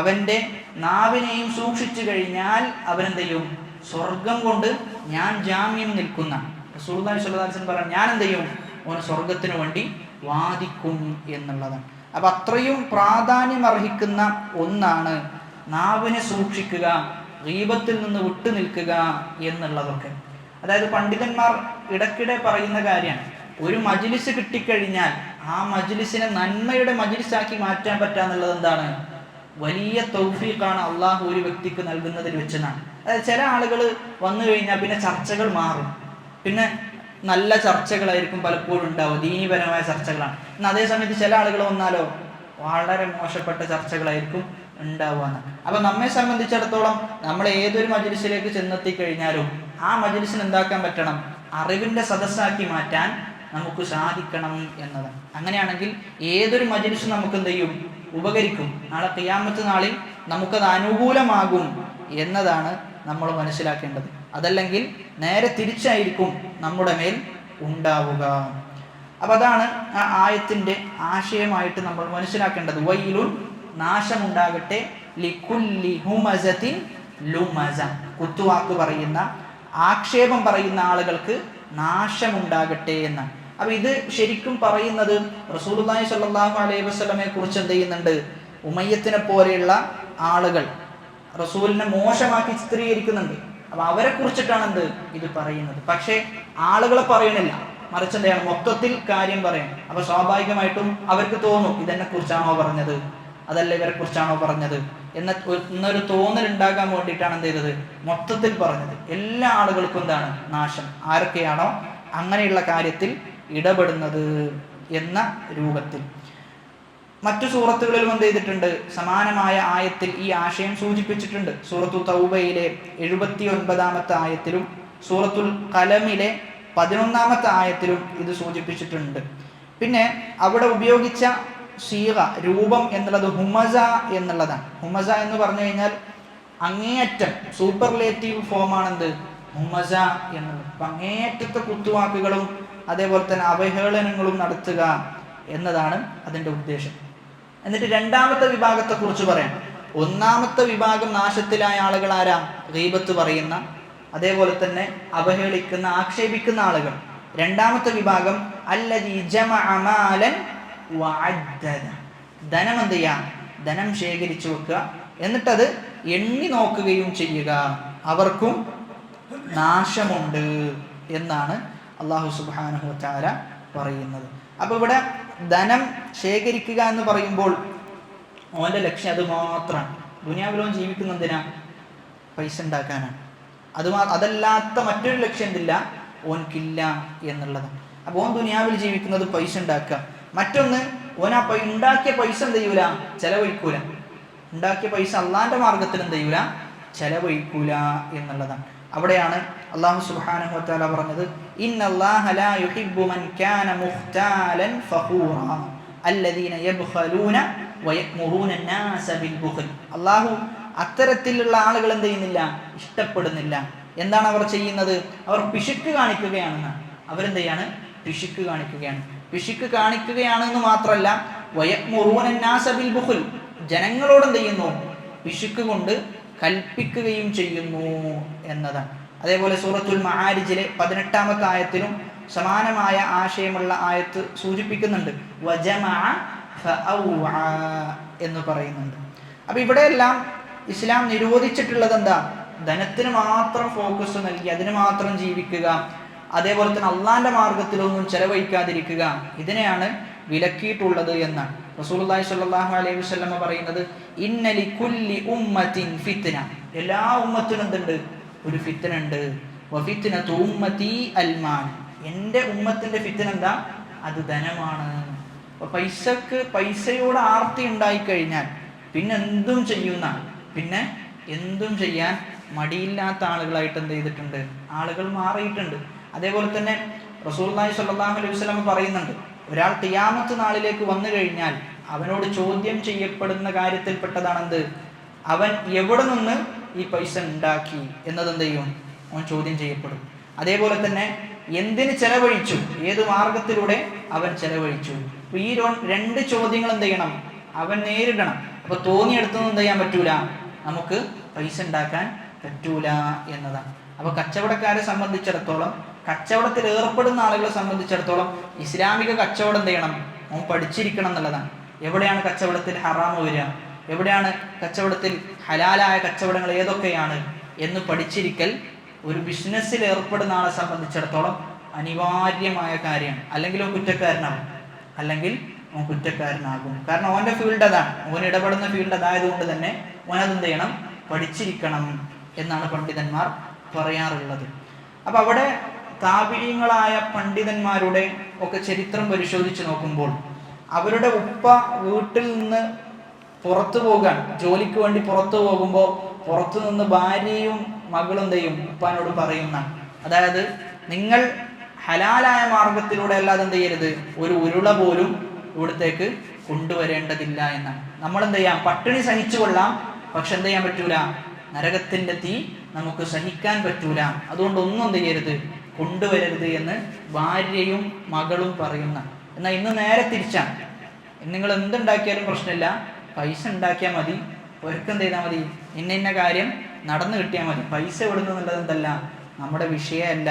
അവൻ്റെ നാവിനെയും സൂക്ഷിച്ചു കഴിഞ്ഞാൽ അവനെന്ത് ചെയ്യും? സ്വർഗം കൊണ്ട് ഞാൻ ജാമ്യം നിൽക്കുന്ന. റസൂലുള്ളാഹി സ്വല്ലല്ലാഹു അലൈഹി വസല്ലം പറഞ്ഞു, ഞാൻ എന്ത് ചെയ്യും? ഓൻ സ്വർഗത്തിന് വേണ്ടി വാദിക്കും എന്നുള്ളതാണ്. അപ്പം അത്രയും പ്രാധാന്യം അർഹിക്കുന്ന ഒന്നാണ് നാവിനെ സൂക്ഷിക്കുക, ഗീബത്തിൽ നിന്ന് വിട്ടു നിൽക്കുക എന്നുള്ളതൊക്കെ. അതായത് പണ്ഡിതന്മാർ ഇടയ്ക്കിടെ പറയുന്ന കാര്യമാണ്, ഒരു മജ്ലിസ് കിട്ടിക്കഴിഞ്ഞാൽ ആ മജ്ലിസിനെ നന്മയുടെ മജ്ലിസാക്കി മാറ്റാൻ പറ്റാന്നുള്ളത് എന്താണ്? വലിയ തൗഫീഖാണ് അള്ളാഹു ഒരു വ്യക്തിക്ക് നൽകുന്നതിൽ വെച്ചെന്നാണ്. അതായത് ചില ആളുകൾ വന്നു കഴിഞ്ഞാൽ പിന്നെ ചർച്ചകൾ മാറും. പിന്നെ നല്ല ചർച്ചകളായിരിക്കും പലപ്പോഴും ഉണ്ടാവുക, ദീനീപരമായ ചർച്ചകളാണ്. എന്നാൽ അതേ സമയത്ത് ചില ആളുകൾ വന്നാലോ വളരെ മോശപ്പെട്ട ചർച്ചകളായിരിക്കും ഉണ്ടാവുക. അപ്പം നമ്മെ സംബന്ധിച്ചിടത്തോളം നമ്മൾ ഏതൊരു മജ്ലിസിലേക്ക് ചെന്നെത്തിക്കഴിഞ്ഞാലും ആ മജ്ലിസിന് എന്താക്കാൻ പറ്റണം? അറിവിൻ്റെ സദസ്സാക്കി മാറ്റാൻ നമുക്ക് സാധിക്കണം എന്നതാണ്. അങ്ങനെയാണെങ്കിൽ ഏതൊരു മജ്ലിസും നമുക്ക് എന്ത് ചെയ്യും? ഉപകരിക്കും. നാളെ ഖിയാമത്ത് നാളിൽ നമുക്കത് അനുകൂലമാകും എന്നതാണ് നമ്മൾ മനസ്സിലാക്കേണ്ടത്. അതല്ലെങ്കിൽ നേരെ തിരിച്ചായിരിക്കും നമ്മുടെ മേൽ ഉണ്ടാവുക. അപ്പം അതാണ് ആ ആയത്തിൻ്റെ ആശയമായിട്ട് നമ്മൾ മനസ്സിലാക്കേണ്ടത്. വൈലുൻ, നാശമുണ്ടാകട്ടെ, ലികുല്ലി ഹുമസത്തിൻ ലുമസ, കുത്തുവാക്ക് പറയുന്ന ആക്ഷേപം പറയുന്ന ആളുകൾക്ക് നാശമുണ്ടാകട്ടെ എന്നാണ്. അപ്പൊ ഇത് ശരിക്കും പറയുന്നത് റസൂലുള്ളാഹി സ്വല്ലല്ലാഹു അലൈഹി വസല്ലമയെ കുറിച്ച് എന്ത് ചെയ്യുന്നുണ്ട്? ഉമയ്യത്തിനെ പോലെയുള്ള ആളുകൾ റസൂലിനെ മോശമാക്കി ചിത്രീകരിക്കുന്നുണ്ട്. അപ്പൊ അവരെ കുറിച്ചിട്ടാണ് ഇത് പറയുന്നത്. പക്ഷേ ആളുകളെ പറയണില്ല, മറിച്ച് എന്താണ് മൊത്തത്തിൽ കാര്യം പറയാം. അപ്പൊ സ്വാഭാവികമായിട്ടും അവർക്ക് തോന്നും ഇതെന്നെ കുറിച്ചാണോ പറഞ്ഞത്, അതല്ല ഇവരെ കുറിച്ചാണോ പറഞ്ഞത് എന്നൊരു തോന്നൽ ഉണ്ടാകാൻ വേണ്ടിയിട്ടാണ് എന്ത് ചെയ്തത്, മൊത്തത്തിൽ പറഞ്ഞത്. എല്ലാ ആളുകൾക്കും എന്താണ് നാശം, ആരൊക്കെയാണോ അങ്ങനെയുള്ള കാര്യത്തിൽ ഇടപെടുന്നത് എന്ന രൂപത്തിൽ. മറ്റു സൂറത്തുകളിലും എന്ത് ചെയ്തിട്ടുണ്ട്, സമാനമായ ആയത്തിൽ ഈ ആശയം സൂചിപ്പിച്ചിട്ടുണ്ട്. സൂറത്തു തൗബയിലെ 79-ാമത്തെ ആയത്തിലും സൂറത്തുൽ ഖലമിലെ 11-ാമത്തെ ആയത്തിലും ഇത് സൂചിപ്പിച്ചിട്ടുണ്ട്. പിന്നെ അവിടെ ഉപയോഗിച്ച സീഗ, രൂപം എന്നുള്ളത് ഹുമസ എന്നുള്ളതാണ്. ഹുമസ എന്ന് പറഞ്ഞു കഴിഞ്ഞാൽ അങ്ങേയറ്റം സൂപ്പർലേറ്റീവ് ഫോമാണെന്ത്, ഹുമസ എന്നുള്ളത്. അപ്പം അങ്ങേയറ്റത്തെ കുത്തുവാക്കുകളും അതേപോലെ തന്നെ അവഹേളനങ്ങളും നടത്തുക എന്നതാണ് അതിൻ്റെ ഉദ്ദേശം. എന്നിട്ട് രണ്ടാമത്തെ വിഭാഗത്തെ കുറിച്ച് പറയാം. ഒന്നാമത്തെ വിഭാഗം നാശത്തിലായ ആളുകൾ ആരാ? ഗീബത്ത് പറയുന്ന, അതേപോലെ തന്നെ അവഹേളിക്കുന്ന, ആക്ഷേപിക്കുന്ന ആളുകൾ. രണ്ടാമത്തെ വിഭാഗം അല്ലദീ ജമഅ മാലൻ വഅദ്ദദ, ധനം എന്ത് ചെയ്യാം, ധനം ശേഖരിച്ചു വെക്കുക, എന്നിട്ടത് എണ്ണി നോക്കുകയും ചെയ്യുക, അവർക്കും നാശമുണ്ട് എന്നാണ് അല്ലാഹു സുബ്ഹാനഹു വ തആല പറയുന്നത്. അപ്പോൾ ഇവിടെ ധനം ശേഖരിക്കുക എന്ന് പറയുമ്പോൾ ഓൻ്റെ ലക്ഷ്യം അത് മാത്രമാണ്. ദുനിയാവിലോ ജീവിക്കുന്നതിനാ, പൈസ ഉണ്ടാക്കാനാണ്. അതല്ലാത്ത മറ്റൊരു ലക്ഷ്യം എന്തില്ല, ഓൻക്കില്ല എന്നുള്ളതാണ്. അപ്പോൾ ഓൻ ദുനിയാവിൽ ജീവിക്കുന്നത് പൈസ ഉണ്ടാക്കുക. മറ്റൊന്ന്, ഓൻ ആ ഉണ്ടാക്കിയ പൈസ എന്ത് ചെയ്യൂല, ചെലവഴിക്കൂല. ഉണ്ടാക്കിയ പൈസ അള്ളാന്റെ മാർഗത്തിൽ എന്ത് ചെയ്യൂല, ചെലവഴിക്കൂല എന്നുള്ളതാണ്. അവിടെയാണ് അല്ലാഹു സുബ്ഹാനഹു വ തആല പറഞ്ഞത്, ഇന്നല്ലാഹ ലാ യുഹിബ്ബു മൻ കാന മുഖ്താലൻ ഫഖൂറ അല്ലദീന യബ്ഖലൂന വയഅ്മുറൂന അന്നാസ ബിൽ ബുഖൽ. അല്ലാഹു അത്തരത്തിലുള്ള ആളുകൾ എന്ത് ചെയ്യുന്നില്ല, ഇഷ്ടപ്പെടുന്നില്ല. എന്താണ് അവർ ചെയ്യുന്നത്? അവർ പിശുക്ക് കാണിക്കുകയാണെന്നാണ്. അവരെന്ത് ചെയ്യാണ്? പിശുക്ക് കാണിക്കുകയാണ്. പിശുക്ക് കാണിക്കുകയാണെന്ന് മാത്രമല്ല, വയഅ്മുറൂന അന്നാസ ബിൽ ബുഖൽ, ജനങ്ങളോട് എന്ത് ചെയ്യുന്നു? പിശുക്ക് കൊണ്ട് കൽപ്പിക്കുകയും ചെയ്യുന്നു എന്നതാണ്. അതേപോലെ സൂറത്തുൽ മആരിജിലെ 18-ാമത്തെ ആയത്തിലും സമാനമായ ആശയമുള്ള ആയത്ത് സൂചിപ്പിക്കുന്നുണ്ട്, വജമഅ ഫഔഅ എന്ന് പറയുന്നുണ്ട്. അപ്പൊ ഇവിടെയെല്ലാം ഇസ്ലാം നിരോധിച്ചിട്ടുള്ളത് എന്താ? ധനത്തിന് മാത്രം ഫോക്കസ് നൽകി അതിന് മാത്രം ജീവിക്കുക, അതേപോലെ തന്നെ അള്ളാന്റെ മാർഗത്തിലൊന്നും ചെലവഴിക്കാതിരിക്കുക, ഇതിനെയാണ് വിലക്കിയിട്ടുള്ളത് എന്നാണ്. റസൂലുള്ളാഹി സ്വല്ലല്ലാഹു അലൈഹി വസല്ലം പറയുന്നത്, ഇന്ന ലികുല്ലി ഉമ്മത്തിൻ ഫിത്ന, എല്ലാ ഉമ്മത്തിനും എന്തുണ്ട്? ഒരു ഫിത്ന ഉണ്ട്. വഫിത്നതു ഉമ്മത്തി അൽമാൻ, എൻ്റെ ഉമ്മത്തിന്റെ ഫിത്ന എന്താ? അത് ധനമാണ്. അപ്പൊ പൈസയോട് ആർത്തി ഉണ്ടായിക്കഴിഞ്ഞാൽ പിന്നെ എന്തും ചെയ്യാൻ മടിയില്ലാത്ത ആളുകളായിട്ട് എന്ത് ചെയ്തിട്ടുണ്ട്? ആളുകൾ മാറിയിട്ടുണ്ട്. അതേപോലെ തന്നെ റസൂലുള്ളാഹി സ്വല്ലല്ലാഹു അലൈഹി വസല്ലം പറയുന്നുണ്ട്, ഒരാൾ ഖിയാമത്ത് നാളിലേക്ക് വന്നു കഴിഞ്ഞാൽ അവനോട് ചോദ്യം ചെയ്യപ്പെടുന്ന കാര്യത്തിൽപ്പെട്ടതാണെന്ത്? അവൻ എവിടെ നിന്ന് ഈ പൈസ ഉണ്ടാക്കി എന്നത് എന്ത് ചെയ്യും? അവൻ ചോദ്യം ചെയ്യപ്പെടും. അതേപോലെ തന്നെ എന്തിന് ചെലവഴിച്ചു, ഏത് മാർഗത്തിലൂടെ അവൻ ചെലവഴിച്ചു. അപ്പൊ ഈ രണ്ട് ചോദ്യങ്ങൾ എന്ത് ചെയ്യണം? അവൻ നേരിടണം. അപ്പൊ തോന്നിയെടുത്തൊന്നും എന്ത് ചെയ്യാൻ പറ്റൂല, നമുക്ക് പൈസ ഉണ്ടാക്കാൻ പറ്റൂല എന്നതാണ്. അപ്പൊ കച്ചവടക്കാരെ സംബന്ധിച്ചിടത്തോളം, കച്ചവടത്തിൽ ഏർപ്പെടുന്ന ആളുകളെ സംബന്ധിച്ചിടത്തോളം ഇസ്ലാമിക കച്ചവടം എന്ത് ചെയ്യണം? അവൻ പഠിച്ചിരിക്കണം എന്നുള്ളതാണ്. എവിടെയാണ് കച്ചവടത്തിൽ ഹറാമ് വരിക, എവിടെയാണ് കച്ചവടത്തിൽ ഹലാലായ കച്ചവടങ്ങൾ ഏതൊക്കെയാണ് എന്ന് പഠിച്ചിരിക്കൽ ഒരു ബിസിനസ്സിൽ ഏർപ്പെടുന്ന ആളെ സംബന്ധിച്ചിടത്തോളം അനിവാര്യമായ കാര്യമാണ്. അല്ലെങ്കിൽ അവൻ കുറ്റക്കാരനാകും. കാരണം ഓൻ്റെ ഫീൽഡ് അതാണ്, ഓൻ ഇടപെടുന്ന ഫീൽഡ് അതായതുകൊണ്ട് തന്നെ ഓനതെന്ത് ചെയ്യണം? പഠിച്ചിരിക്കണം എന്നാണ് പണ്ഡിതന്മാർ പറയാറുള്ളത്. അപ്പൊ അവിടെ താബിഈങ്ങളായ പണ്ഡിതന്മാരുടെ ഒക്കെ ചരിത്രം പരിശോധിച്ച് നോക്കുമ്പോൾ അവരുടെ ഉപ്പ വീട്ടിൽ നിന്ന് പുറത്തു പോകാൻ, ജോലിക്ക് വേണ്ടി പുറത്തു പോകുമ്പോൾ പുറത്തു നിന്ന് ഭാര്യയും മകളും എന്ത് ചെയ്യും? ഉപ്പാനോട് പറയുന്ന, അതായത് നിങ്ങൾ ഹലാലായ മാർഗത്തിലൂടെ അല്ലാതെ എന്ത് ചെയ്യരുത്, ഒരു ഉരുള പോലും ഇവിടത്തേക്ക് കൊണ്ടുവരേണ്ടതില്ല എന്നാണ്. നമ്മൾ എന്ത് ചെയ്യാം? പട്ടിണി സഹിച്ചു കൊള്ളാം, പക്ഷെ എന്ത് ചെയ്യാൻ പറ്റൂല? നരകത്തിന്റെ തീ നമുക്ക് സഹിക്കാൻ പറ്റൂല. അതുകൊണ്ട് ഒന്നും എന്ത് ചെയ്യരുത്, കൊണ്ടുവരരുത് എന്ന് ഭാര്യയും മകളും പറയുന്ന. എന്നാൽ ഇന്ന് നേരെ തിരിച്ചാണ്. നിങ്ങൾ എന്തുണ്ടാക്കിയാലും പ്രശ്നമില്ല, പൈസ ഉണ്ടാക്കിയാൽ മതി, ഒരക്കെന്ത് ചെയ്താൽ മതി, ഇന്ന കാര്യം നടന്നു കിട്ടിയാൽ മതി. പൈസ എവിടുന്നുള്ളത് എന്തല്ല, നമ്മുടെ വിഷയമല്ല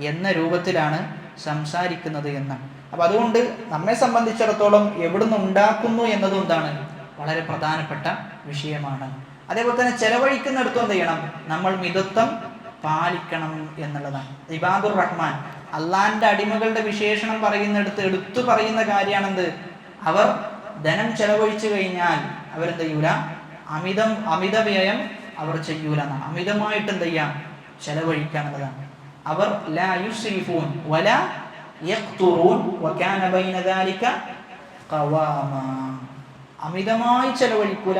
എന്ന രൂപത്തിലാണ് സംസാരിക്കുന്നത് എന്നാണ്. അപ്പം അതുകൊണ്ട് നമ്മെ സംബന്ധിച്ചിടത്തോളം എവിടുന്ന് ഉണ്ടാക്കുന്നു എന്നതും എന്താണ് വളരെ പ്രധാനപ്പെട്ട വിഷയമാണ്. അതേപോലെ തന്നെ ചെലവഴിക്കുന്നിടത്തും എന്ത് ചെയ്യണം, നമ്മൾ മിതത്വം പാലിക്കണം എന്നുള്ളതാണ്. ഇബാദുർ റഹ്മാൻ, അള്ളാഹിന്റെ അടിമകളുടെ വിശേഷണം പറയുന്നിടത്ത് എടുത്തു പറയുന്ന കാര്യമാണെന്ത്, അവർ ധനം ചെലവഴിച്ചു കഴിഞ്ഞാൽ അവരെന്ത് ചെയ്യൂല, അമിത വ്യയം അവർ ചെയ്യൂല എന്നാണ്. അമിതമായിട്ട് എന്ത് ചെയ്യാം, ചെലവഴിക്കുക എന്നുള്ളതാണ്. അവർ ലാ യുസ്രിഫൂൻ വലാ യഖ്തുറൂൻ വകാന ബൈന ദാലിക ഖവാമ. അമിതമായി ചെലവഴിക്കൂല,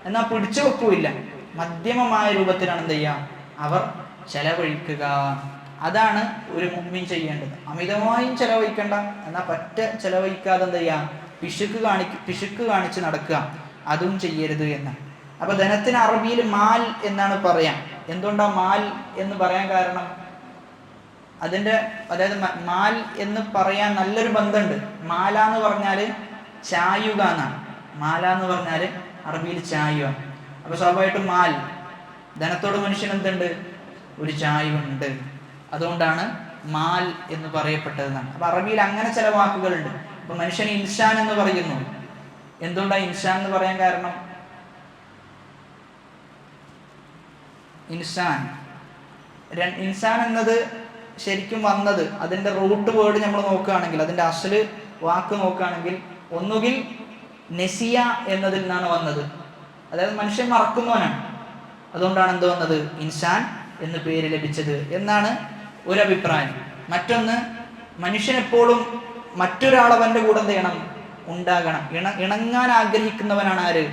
എന്നാൽ പിടിച്ചു വെക്കൂല്ല. മധ്യമമായ രൂപത്തിലാണ് എന്ത് ചെയ്യുക, അവർ ചെലവഴിക്കുക. അതാണ് ഒരു മുഅ്മിൻ ചെയ്യേണ്ടത്. അമിതമായും ചെലവഴിക്കണ്ട, എന്നാൽ പറ്റ ചെലവഴിക്കാതെ എന്ത് ചെയ്യാം, പിശുക്ക് കാണിച്ച് നടക്കുക, അതും ചെയ്യരുത് എന്നാണ്. അപ്പൊ ധനത്തിന് അറബിയിൽ മാൽ എന്നാണ് പറയാം. എന്തുകൊണ്ടാ മാൽ എന്ന് പറയാൻ കാരണം, അതായത് മാൽ എന്ന് പറയാൻ നല്ലൊരു ബന്ധമുണ്ട്. മാല എന്ന് പറഞ്ഞാൽ ചായുക എന്നാണ്. മാല എന്ന് പറഞ്ഞാൽ അറബിയിൽ ചായുക. അപ്പൊ സ്വാഭാവികമായിട്ടും മാൽ, ധനത്തോട് മനുഷ്യൻ എന്തുണ്ട്, ഒരു ചായുണ്ട്. അതുകൊണ്ടാണ് മാൽ എന്ന് പറയപ്പെട്ടതെന്നാണ്. അപ്പൊ അറബിയിൽ അങ്ങനെ ചില വാക്കുകളുണ്ട്. അപ്പൊ മനുഷ്യൻ ഇൻസാൻ എന്ന് പറയുന്നു. എന്തുകൊണ്ടാണ് ഇൻസാൻ എന്ന് പറയാൻ കാരണം, ഇൻസാൻ എന്നത് ശരിക്കും വന്നത്, അതിന്റെ റൂട്ട് വേർഡ് നമ്മൾ നോക്കുകയാണെങ്കിൽ, അതിന്റെ അസല് വാക്ക് നോക്കുകയാണെങ്കിൽ, ഒന്നുകിൽ നെസിയ എന്നതിൽ നിന്നാണ് വന്നത്. അതായത് മനുഷ്യൻ മറക്കുന്നവനാണ്. അതുകൊണ്ടാണ് എന്ത് വന്നത്, ഇൻസാൻ എന്ന് പേര് ലഭിച്ചത് എന്നാണ് ഒരു അഭിപ്രായം. മറ്റൊന്ന്, മനുഷ്യനെപ്പോഴും മറ്റൊരാളവന്റെ കൂടെ എന്ത് ചെയ്യണം, ഉണ്ടാകണം. ഇണങ്ങാൻ ആഗ്രഹിക്കുന്നവനാണ് ആര്,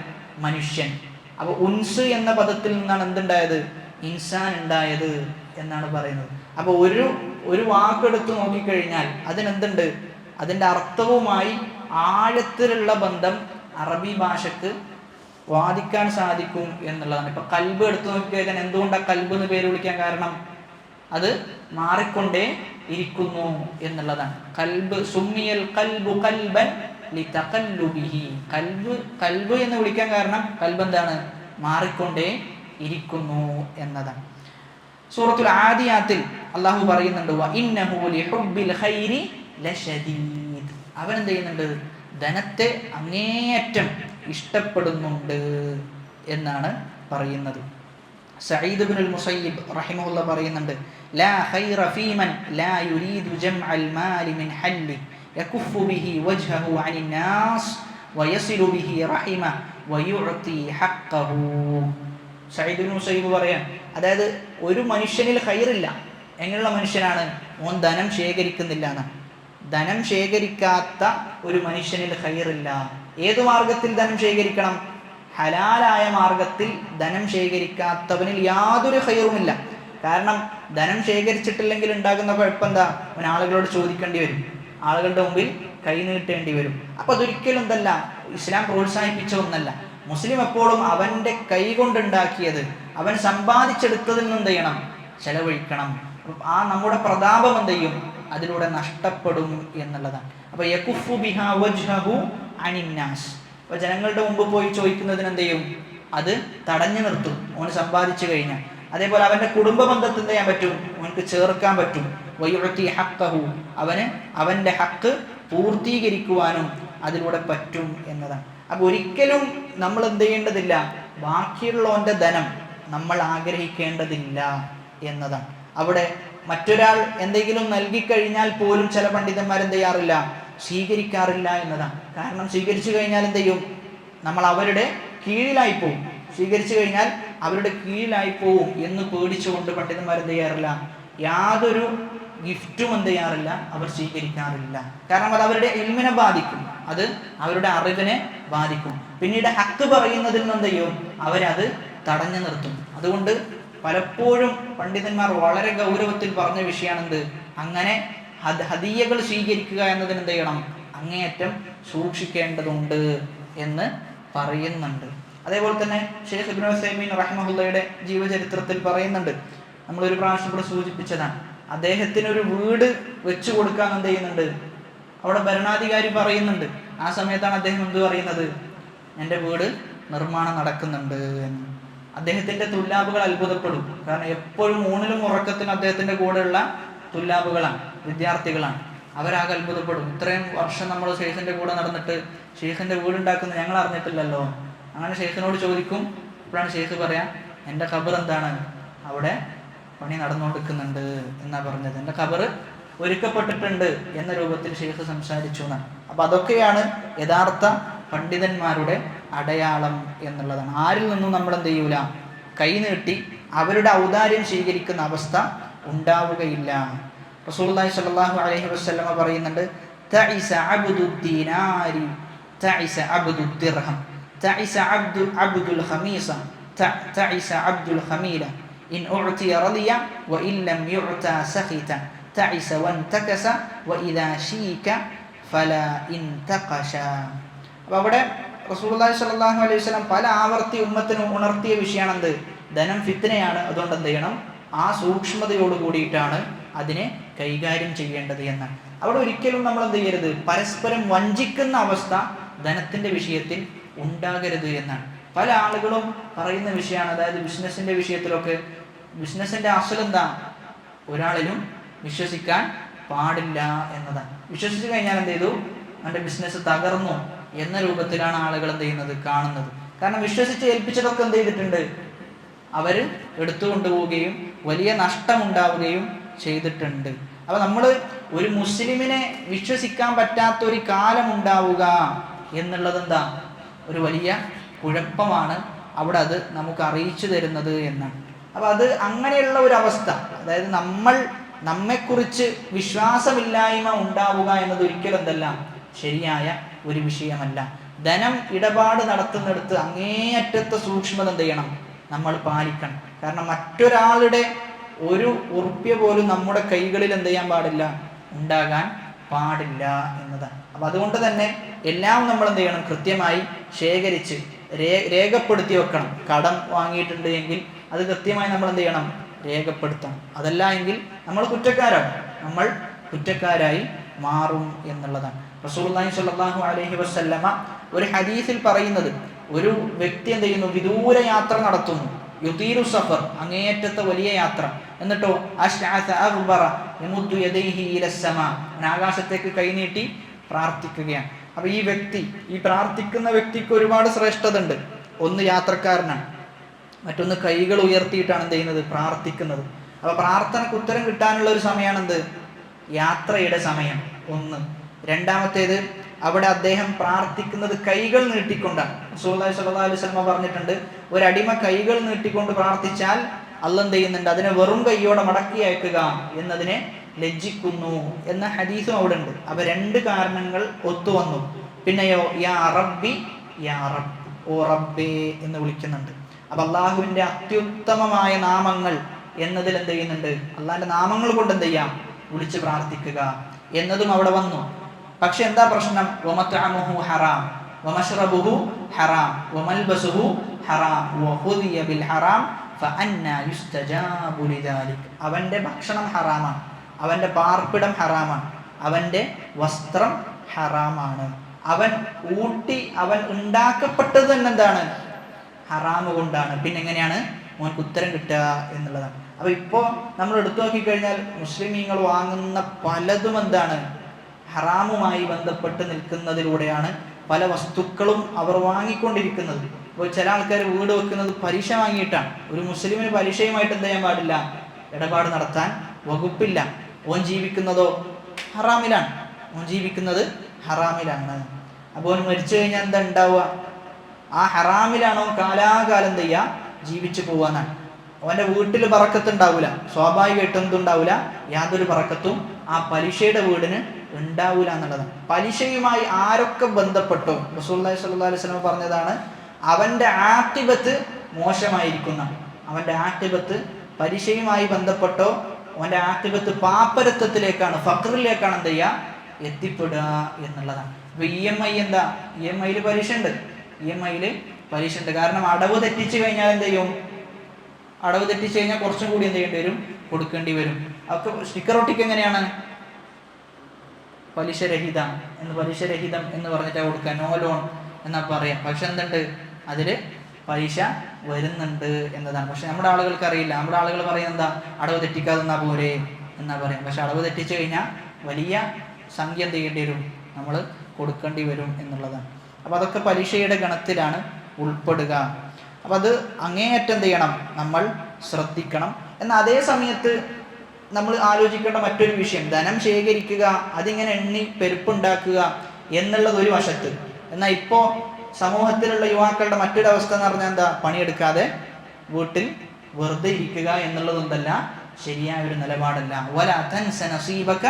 മനുഷ്യൻ. അപ്പൊ ഉൻസ് എന്ന പദത്തിൽ നിന്നാണ് എന്തുണ്ടായത്, ഇൻസാൻ ഉണ്ടായത് എന്നാണ് പറയുന്നത്. അപ്പൊ ഒരു വാക്കെടുത്ത് നോക്കിക്കഴിഞ്ഞാൽ അതിനെന്തുണ്ട്, അതിന്റെ അർത്ഥവുമായി ആഴത്തിലുള്ള ബന്ധം അറബി ഭാഷക്ക് വാദിക്കാൻ സാധിക്കും എന്നുള്ളതാണ്. ഇപ്പൊ കൽബ് എടുത്തു നോക്കിക്കഴിഞ്ഞാൽ എന്തുകൊണ്ടാണ് കൽബ് എന്ന് പേര് വിളിക്കാൻ കാരണം, അത് മാറിക്കൊണ്ടേ ഇരിക്കുന്നു എന്നുള്ളതാണ്. കൽബ് സുമ്മിയൽ കൽബു കൽബൻ ലിതഖല്ലുബിഹി. കൽബ് എന്ന് വിളിക്കാൻ കാരണം കൽബ് എന്താണ്, മാറിക്കൊണ്ടേ ഇരിക്കുന്നു എന്നതാണ്. സൂറത്തുൽ ആദിയാത്തിൽ അള്ളാഹു പറയുന്നുണ്ട്, വഇന്നഹു ലിഹുബ്ബിൽ ഖൈരി ലശദീദ്. അവൻ എന്ത് ചെയ്യുന്നുണ്ട്, ധനത്തെ അങ്ങേയറ്റം ഇഷ്ടപ്പെടുന്നുണ്ട് എന്നാണ് പറയുന്നത്. സഈദ് ഇബ്നുൽ മുസയ്യിബ് റഹിമഹുള്ള പറയുന്നുണ്ട്, ലാ ഖൈറ ഫീമൻ ലാ യുരീദു ജംഅൽ മാലി മിൻ ഹല്ലി യകുഫു ബിഹി വജ്ഹഹു അനിൻ നാസ് വയസിലു ബിഹി റഹിമ വയുഅതി ഹഖ്ഖഹു. സഈദ് ഇബ്നുൽ മുസയ്യിബ് പറയാൻ, അതായത് ഒരു മനുഷ്യനിൽ ഖൈറില്ല. എങ്ങനെയുള്ള മനുഷ്യനാണ്, ഓൻ ധനം ശേഖരിക്കുന്നില്ല എന്നാണ്. ധനം ശേഖരിക്കാത്ത ഒരു മനുഷ്യനിൽ ഖൈറില്ല. ഏതു മാർഗത്തിൽ ധനം ശേഖരിക്കണം, ഹലാലായ മാർഗത്തിൽ ധനം ശേഖരിക്കാത്തവനിൽ യാതൊരു ഖൈറുമില്ല. കാരണം ധനം ശേഖരിച്ചിട്ടില്ലെങ്കിൽ ഉണ്ടാകുന്ന കുഴപ്പം എന്താ, അവൻ ആളുകളോട് ചോദിക്കേണ്ടി വരും, ആളുകളുടെ മുമ്പിൽ കൈ നീട്ടേണ്ടി വരും. അപ്പൊ അതൊരിക്കലും എന്തല്ല, ഇസ്ലാം പ്രോത്സാഹിപ്പിച്ച ഒന്നല്ല. മുസ്ലിം എപ്പോഴും അവന്റെ കൈ കൊണ്ടുണ്ടാക്കിയത്, അവൻ സമ്പാദിച്ചെടുത്തതിൽ നിന്ന് എന്ത് ചെയ്യണം, ചെലവഴിക്കണം. ആ നമ്മുടെ പ്രതാപം എന്ത് ചെയ്യും, അതിലൂടെ നഷ്ടപ്പെടും എന്നുള്ളതാണ്. അപ്പൊ യകുഫു ബിഹാ വജ്ഹഹു അനിന്നാസ്. അപ്പൊ ജനങ്ങളുടെ മുമ്പ് പോയി ചോദിക്കുന്നതിന് എന്ത് ചെയ്യും, അത് തടഞ്ഞു നിർത്തും ഓന് സമ്പാദിച്ചു കഴിഞ്ഞാൽ. അതേപോലെ അവന്റെ കുടുംബ ബന്ധത്തിൽ എന്ത് ചെയ്യാൻ പറ്റും, അവനക്ക് ചേർക്കാൻ പറ്റും. വയുഅതി ഹഖ്ഖഹു, അവന് അവന്റെ ഹക്ക് പൂർത്തീകരിക്കുവാനും അതിലൂടെ പറ്റും എന്നതാണ്. അപ്പൊ ഒരിക്കലും നമ്മൾ എന്ത് ചെയ്യേണ്ടതില്ല, ബാക്കിയുള്ളവന്റെ ധനം നമ്മൾ ആഗ്രഹിക്കേണ്ടതില്ല എന്നതാണ്. അവിടെ മറ്റൊരാൾ എന്തെങ്കിലും നൽകിക്കഴിഞ്ഞാൽ പോലും ചില പണ്ഡിതന്മാർ എന്ത് ചെയ്യാറില്ല, സ്വീകരിക്കാറില്ല എന്നതാണ്. കാരണം സ്വീകരിച്ചു കഴിഞ്ഞാൽ എന്ത് ചെയ്യും, നമ്മൾ അവരുടെ കീഴിലായി പോവും. സ്വീകരിച്ചു കഴിഞ്ഞാൽ അവരുടെ കീഴിലായി പോവും എന്ന് പേടിച്ചുകൊണ്ട് പണ്ഡിതന്മാർ എന്ത് ചെയ്യാറില്ല, യാതൊരു ഗിഫ്റ്റും എന്ത് ചെയ്യാറില്ല, അവർ സ്വീകരിക്കാറില്ല. കാരണം അത് അവരുടെ ഇൽമിനെ ബാധിക്കും, അത് അവരുടെ അറിവിനെ ബാധിക്കും. പിന്നീട് ഹക്ക് പറയുന്നതിൽ നിന്ന് എന്ത് ചെയ്യും, അവരത് തടഞ്ഞു നിർത്തും. അതുകൊണ്ട് പലപ്പോഴും പണ്ഡിതന്മാർ വളരെ ഗൗരവത്തിൽ പറഞ്ഞ വിഷയമാണെന്ത്, അങ്ങനെ ഹദിയകൾ സ്വീകരിക്കുക എന്നതിന് എന്ത് ചെയ്യണം, അങ്ങേയറ്റം സൂക്ഷിക്കേണ്ടതുണ്ട് എന്ന് പറയുന്നുണ്ട്. അതേപോലെ തന്നെ ഷെയ്ഖ് ഇബ്നു ഉസൈമീൻ റഹിമഹുള്ളയുടെ ജീവചരിത്രത്തിൽ പറയുന്നുണ്ട്, നമ്മളൊരു പ്രാവശ്യം കൂടെ സൂചിപ്പിച്ചതാണ്, അദ്ദേഹത്തിന് ഒരു വീട് വെച്ചു കൊടുക്കാൻ എന്ത് ചെയ്യുന്നുണ്ട്, അവിടെ ഭരണാധികാരി പറയുന്നുണ്ട്. ആ സമയത്താണ് അദ്ദേഹം എന്ത് പറയുന്നത്, എൻ്റെ വീട് നിർമ്മാണം നടക്കുന്നുണ്ട് എന്ന്. അദ്ദേഹത്തിന്റെ തുല്ലാബുകൾ അത്ഭുതപ്പെടും. കാരണം എപ്പോഴും ഊണിലും ഉറക്കത്തിനും അദ്ദേഹത്തിന്റെ കൂടെയുള്ള തുല്ലാബുകളാണ്, വിദ്യാർത്ഥികളാണ്. അവരാകെ അത്ഭുതപ്പെടും. ഇത്രയും വർഷം നമ്മൾ ഷെയ്ഖിന്റെ കൂടെ നടന്നിട്ട് ഷെയ്ഖിന്റെ വീടുണ്ടാക്കുന്നത് ഞങ്ങൾ അറിഞ്ഞിട്ടില്ലല്ലോ. അങ്ങനെ ഷെയ്ഖിനോട് ചോദിക്കും. അപ്പോഴാണ് ഷെയ്ഖ് പറയാം, എൻ്റെ ഖബർ എന്താണ്, അവിടെ പണി നടന്നുകൊണ്ടിരിക്കുന്നുണ്ട് എന്നാ പറഞ്ഞത്. എൻ്റെ ഖബർ ഒരുക്കപ്പെട്ടിട്ടുണ്ട് എന്ന രൂപത്തിൽ ഷെയ്ഖ് സംസാരിച്ചു എന്നാണ്. അപ്പൊ അതൊക്കെയാണ് യഥാർത്ഥ പണ്ഡിതന്മാരുടെ അടയാളം എന്നുള്ളതാണ്. ആരിൽ നിന്നും നമ്മൾ എന്ത് ചെയ്യൂല, കൈനീട്ടി അവരുടെ ഔദാര്യം സ്വീകരിക്കുന്ന അവസ്ഥ ഉണ്ടാവുകയില്ല. റസൂലുള്ളാഹി സ്വല്ലല്ലാഹു അലൈഹി വസല്ലമ പറയുന്നുണ്ട്, തഇസ അബ്ദു ദീനാരി തഇസ അബ്ദു ദിർഹം തഇസ അബ്ദുൽ ഖമീസ തഇസ അബ്ദുൽ ഖമീല ഇൻ ഉഅതിയ റളിയ വഇൻ ലം യുഅത സഖിത തഇസ വൻതകസ വഇദാ ശീക ഫലാ ഇൻതഖശ. അപ്പോൾ അവിടെ റസൂലുള്ളാഹി സ്വല്ലല്ലാഹു അലൈഹി വസല്ലം പല ആവർത്തി ഉമ്മത്തിന് ഉണർത്തിയ വിഷയമാണ് എന്ത്, ധനം ഫിത്നയാണ്. അതുകൊണ്ട് എന്ത് ചെയ്യണം, ആ സൂക്ഷ്മതയോട് കൂടിയിട്ടാണ് അതിനെ കൈകാര്യം ചെയ്യേണ്ടത് എന്നാണ്. അവിടെ ഒരിക്കലും നമ്മൾ എന്ത് ചെയ്യരുത്, പരസ്പരം വഞ്ചിക്കുന്ന അവസ്ഥ ധനത്തിന്റെ വിഷയത്തിൽ ഉണ്ടാകരുത് എന്നാണ്. പല ആളുകളും പറയുന്ന വിഷയമാണ്, അതായത് ബിസിനസിന്റെ വിഷയത്തിലൊക്കെ ബിസിനസിന്റെ അസൽ എന്താ, ഒരാളിലും വിശ്വസിക്കാൻ പാടില്ല എന്നതാണ്. വിശ്വസിച്ചു കഴിഞ്ഞാൽ എന്ത് ചെയ്തു, അവന്റെ ബിസിനസ് തകർന്നു എന്ന രൂപത്തിലാണ് ആളുകൾ എന്ത് ചെയ്യുന്നത്, കാണുന്നത്. കാരണം വിശ്വസിച്ച് ഏൽപ്പിച്ചതൊക്കെ എന്ത് ചെയ്തിട്ടുണ്ട്, അവർ എടുത്തുകൊണ്ടുപോവുകയും വലിയ നഷ്ടമുണ്ടാവുകയും ചെയ്തിട്ടുണ്ട്. അപ്പൊ നമ്മൾ ഒരു മുസ്ലിമിനെ വിശ്വസിക്കാൻ പറ്റാത്തൊരു കാലം ഉണ്ടാവുക എന്നുള്ളത് എന്താ, ഒരു വലിയ കുഴപ്പമാണ് അവിടെ അത് നമുക്ക് അറിയിച്ചു തരുന്നത് എന്നാണ്. അപ്പൊ അത് അങ്ങനെയുള്ള ഒരു അവസ്ഥ, അതായത് നമ്മെക്കുറിച്ച് വിശ്വാസമില്ലായ്മ ഉണ്ടാവുക എന്നത് ഒരിക്കലും എന്തല്ല, ശരിയായ ഒരു വിഷയമല്ല. ധനം ഇടപാട് നടത്തുന്നിടത്ത് അങ്ങേയറ്റത്തെ സൂക്ഷ്മത എന്ത് ചെയ്യണം, നമ്മൾ പാലിക്കണം. കാരണം മറ്റൊരാളുടെ ഒരു ഉറുപ്പ്യ പോലും നമ്മുടെ കൈകളിൽ എന്ത് ചെയ്യാൻ പാടില്ല, ഉണ്ടാകാൻ പാടില്ല എന്നതാണ്. അപ്പൊ അതുകൊണ്ട് തന്നെ എല്ലാം നമ്മൾ എന്ത് ചെയ്യണം, കൃത്യമായി ശേഖരിച്ച് രേഖപ്പെടുത്തി വെക്കണം. കടം വാങ്ങിയിട്ടുണ്ട് എങ്കിൽ അത് കൃത്യമായി നമ്മൾ എന്ത് ചെയ്യണം, രേഖപ്പെടുത്തണം. അതല്ല എങ്കിൽ നമ്മൾ കുറ്റക്കാരായി മാറും എന്നുള്ളതാണ്. റസൂലുള്ളാഹി സ്വല്ലല്ലാഹു അലൈഹി വസല്ലമ ഒരു ഹദീസിൽ പറയുന്നത്, ഒരു വ്യക്തി എന്ത് ചെയ്യുന്നു, വിദൂര യാത്ര നടത്തുന്നു, യുതീരു സഫർ, അങ്ങേയറ്റത്തെ വലിയ യാത്ര, എന്നിട്ടോ അശ്അസ അഗ്ബറ യമുദ്ദു യദൈഹി ഇലസ്സമാ, ആകാശത്തേക്ക് കൈനീട്ടി പ്രാർത്ഥിക്കുകയാണ്. അപ്പൊ ഈ പ്രാർത്ഥിക്കുന്ന വ്യക്തിക്ക് ഒരുപാട് ശ്രേഷ്ഠത ഉണ്ട്. ഒന്ന് യാത്രക്കാരനാണ്, മറ്റൊന്ന് കൈകൾ ഉയർത്തിയിട്ടാണ് എന്ത് ചെയ്യുന്നത്, പ്രാർത്ഥിക്കുന്നത്. അപ്പൊ പ്രാർത്ഥനയ്ക്ക് ഉത്തരം കിട്ടാനുള്ള ഒരു സമയമാണ് എന്ത്, യാത്രയുടെ സമയം ഒന്ന്. രണ്ടാമത്തേത്, അവിടെ അദ്ദേഹം പ്രാർത്ഥിക്കുന്നത് കൈകൾ നീട്ടിക്കൊണ്ടാണ്. റസൂലുള്ളാഹി സ്വല്ലല്ലാഹു അലൈഹി വസല്ലം പറഞ്ഞിട്ടുണ്ട്, ഒരടിമ കൈകൾ നീട്ടിക്കൊണ്ട് പ്രാർത്ഥിച്ചാൽ അല്ലാഹു എന്ത് ചെയ്യുന്നുണ്ട്, അതിനെ വെറും കൈയോടെ മടക്കി അയക്കുക എന്നതിനെ ലജ്ജിക്കുന്നു എന്ന ഹദീസും അവിടെ ഉണ്ട്. അപ്പൊ രണ്ട് കാരണങ്ങൾ ഒത്തുവന്നു. പിന്നെയോ യാ റബ്ബി യാ റബ്ബ്, ഓ റബ്ബേ എന്ന് വിളിക്കുന്നുണ്ട്. അപ്പൊ അള്ളാഹുവിന്റെ അത്യുത്തമമായ നാമങ്ങൾ എന്നതിൽ എന്ത് ചെയ്യുന്നുണ്ട്, അള്ളാഹിന്റെ നാമങ്ങൾ കൊണ്ട് എന്ത് ചെയ്യാം, വിളിച്ച് പ്രാർത്ഥിക്കുക എന്നതും അവിടെ വന്നു. പക്ഷെ എന്താ പ്രശ്നം, വമത്അമുഹു ഹറാം വമശ്റബുഹു ഹറാം വമൽബസുഹു ഹറാം വഹുദിയ ബിൽ ഹറാം ഫഅന്നാ യുസ്തജാബു ലിദാലിക്. അവന്റെ ഭക്ഷണം ഹറാമാണ്, അവന്റെ പാർപ്പിടം ഹറാമാണ്, അവന്റെ വസ്ത്രം ഹറാമാണ്, അവൻ ഉണ്ടാക്കപ്പെട്ടത് തന്നെ എന്താണ്, ഹറാമ് കൊണ്ടാണ്. പിന്നെ എങ്ങനെയാണ് മോൻക്ക് ഉത്തരം കിട്ടുക എന്നുള്ളതാണ്. അപ്പൊ ഇപ്പോ നമ്മൾ എടുത്തു നോക്കിക്കഴിഞ്ഞാൽ മുസ്ലിമീങ്ങൾ വാങ്ങുന്ന പലതും എന്താണ്, ഹറാമുമായി ബന്ധപ്പെട്ട് നിൽക്കുന്നതിലൂടെയാണ് പല വസ്തുക്കളും അവർ വാങ്ങിക്കൊണ്ടിരിക്കുന്നത്. ഇപ്പോൾ ചില ആൾക്കാർ വീട് വെക്കുന്നത് പലിശ വാങ്ങിയിട്ടാണ്. ഒരു മുസ്ലിമിന് പലിശയുമായിട്ട് എന്ത് ചെയ്യാൻ പാടില്ല, ഇടപാട് നടത്താൻ വകുപ്പില്ല. ഓൻ ജീവിക്കുന്നതോ ഹറാമിലാണ്, അപ്പോൾ ഓൻ മരിച്ചു കഴിഞ്ഞാൽ എന്താ ഉണ്ടാവുക, ആ ഹറാമിലാണോ കാലാകാലം എന്ത് ചെയ്യുക, ജീവിച്ചു പോവാനാണ്. അവൻ്റെ വീട്ടിൽ ബറക്കത്ത് ഉണ്ടാവില്ല, സ്വാഭാവികമായിട്ടും എന്തുണ്ടാവില്ല, യാതൊരു ബറക്കത്തും ആ പലിശയുടെ വീടിന് ഉണ്ടാവില്ല എന്നുള്ളതാണ്. പലിശയുമായി ആരൊക്കെ ബന്ധപ്പെട്ടോ, റസൂലുള്ളാഹി സ്വല്ലല്ലാഹു അലൈഹി വസല്ലം പറഞ്ഞതാണ്, അവൻ്റെ ആഖിബത്ത് മോശമായിരിക്കുന്ന, അവൻ്റെ ആഖിബത്ത് പലിശയുമായി ബന്ധപ്പെട്ടോ അവൻ്റെ ആഖിബത്ത് പാപ്പരത്വത്തിലേക്കാണ്, ഫഖറിലേക്കാണ് എന്ത് ചെയ്യുക, എത്തിപ്പെടുക എന്നുള്ളതാണ്. ഇപ്പൊ എന്താ, EMI പലിശ ഉണ്ട്. കാരണം അടവ് തെറ്റിച്ചു കഴിഞ്ഞാൽ എന്ത് ചെയ്യും, അടവ് തെറ്റിച്ചു കഴിഞ്ഞാൽ കുറച്ചും കൂടി എന്ത് ചെയ്യേണ്ടി വരും, കൊടുക്കേണ്ടി വരും. അപ്പൊ സ്റ്റിക്കർ ഒട്ടിക്ക് എങ്ങനെയാണ്, പലിശരഹിതം എന്ന് പറഞ്ഞിട്ടാ കൊടുക്കുക, നോ ലോൺ എന്നാ പറയാം. പക്ഷെ എന്തുണ്ട്, അതില് പലിശ വരുന്നുണ്ട് എന്നതാണ്. പക്ഷെ നമ്മുടെ ആളുകൾക്ക് അറിയില്ല. നമ്മുടെ ആളുകൾ പറയുന്നത് എന്താ, അടവ് തെറ്റിക്കാതെ നിന്നാ പോരെ എന്നാ പറയും. പക്ഷെ അടവ് തെറ്റിച്ചു കഴിഞ്ഞാൽ വലിയ സംഖ്യ എന്ത് ചെയ്യേണ്ടി വരും, നമ്മൾ കൊടുക്കേണ്ടി വരും എന്നുള്ളതാണ്. അപ്പോൾ അതൊക്കെ പലിശയുടെ ഗണത്തിലാണ് ഉൾപ്പെടുക. അപ്പം അത് അങ്ങേയറ്റം എന്ത് ചെയ്യണം, നമ്മൾ ശ്രദ്ധിക്കണം. എന്നാൽ അതേ സമയത്ത് നമ്മൾ ആലോചിക്കേണ്ട മറ്റൊരു വിഷയം, ധനം ശേഖരിക്കുക, അതിങ്ങനെ എണ്ണി പെരുപ്പുണ്ടാക്കുക എന്നുള്ളത് ഒരു വശത്ത്. എന്നാൽ ഇപ്പോൾ സമൂഹത്തിലുള്ള യുവാക്കളുടെ മറ്റൊരവസ്ഥ എന്ന് പറഞ്ഞാൽ എന്താ, പണിയെടുക്കാതെ വീട്ടിൽ വെറുതെ ഇരിക്കുക എന്നുള്ളതൊന്നല്ല ശരിയായ ഒരു നിലപാടല്ല. വലാ തൻസ നസീബക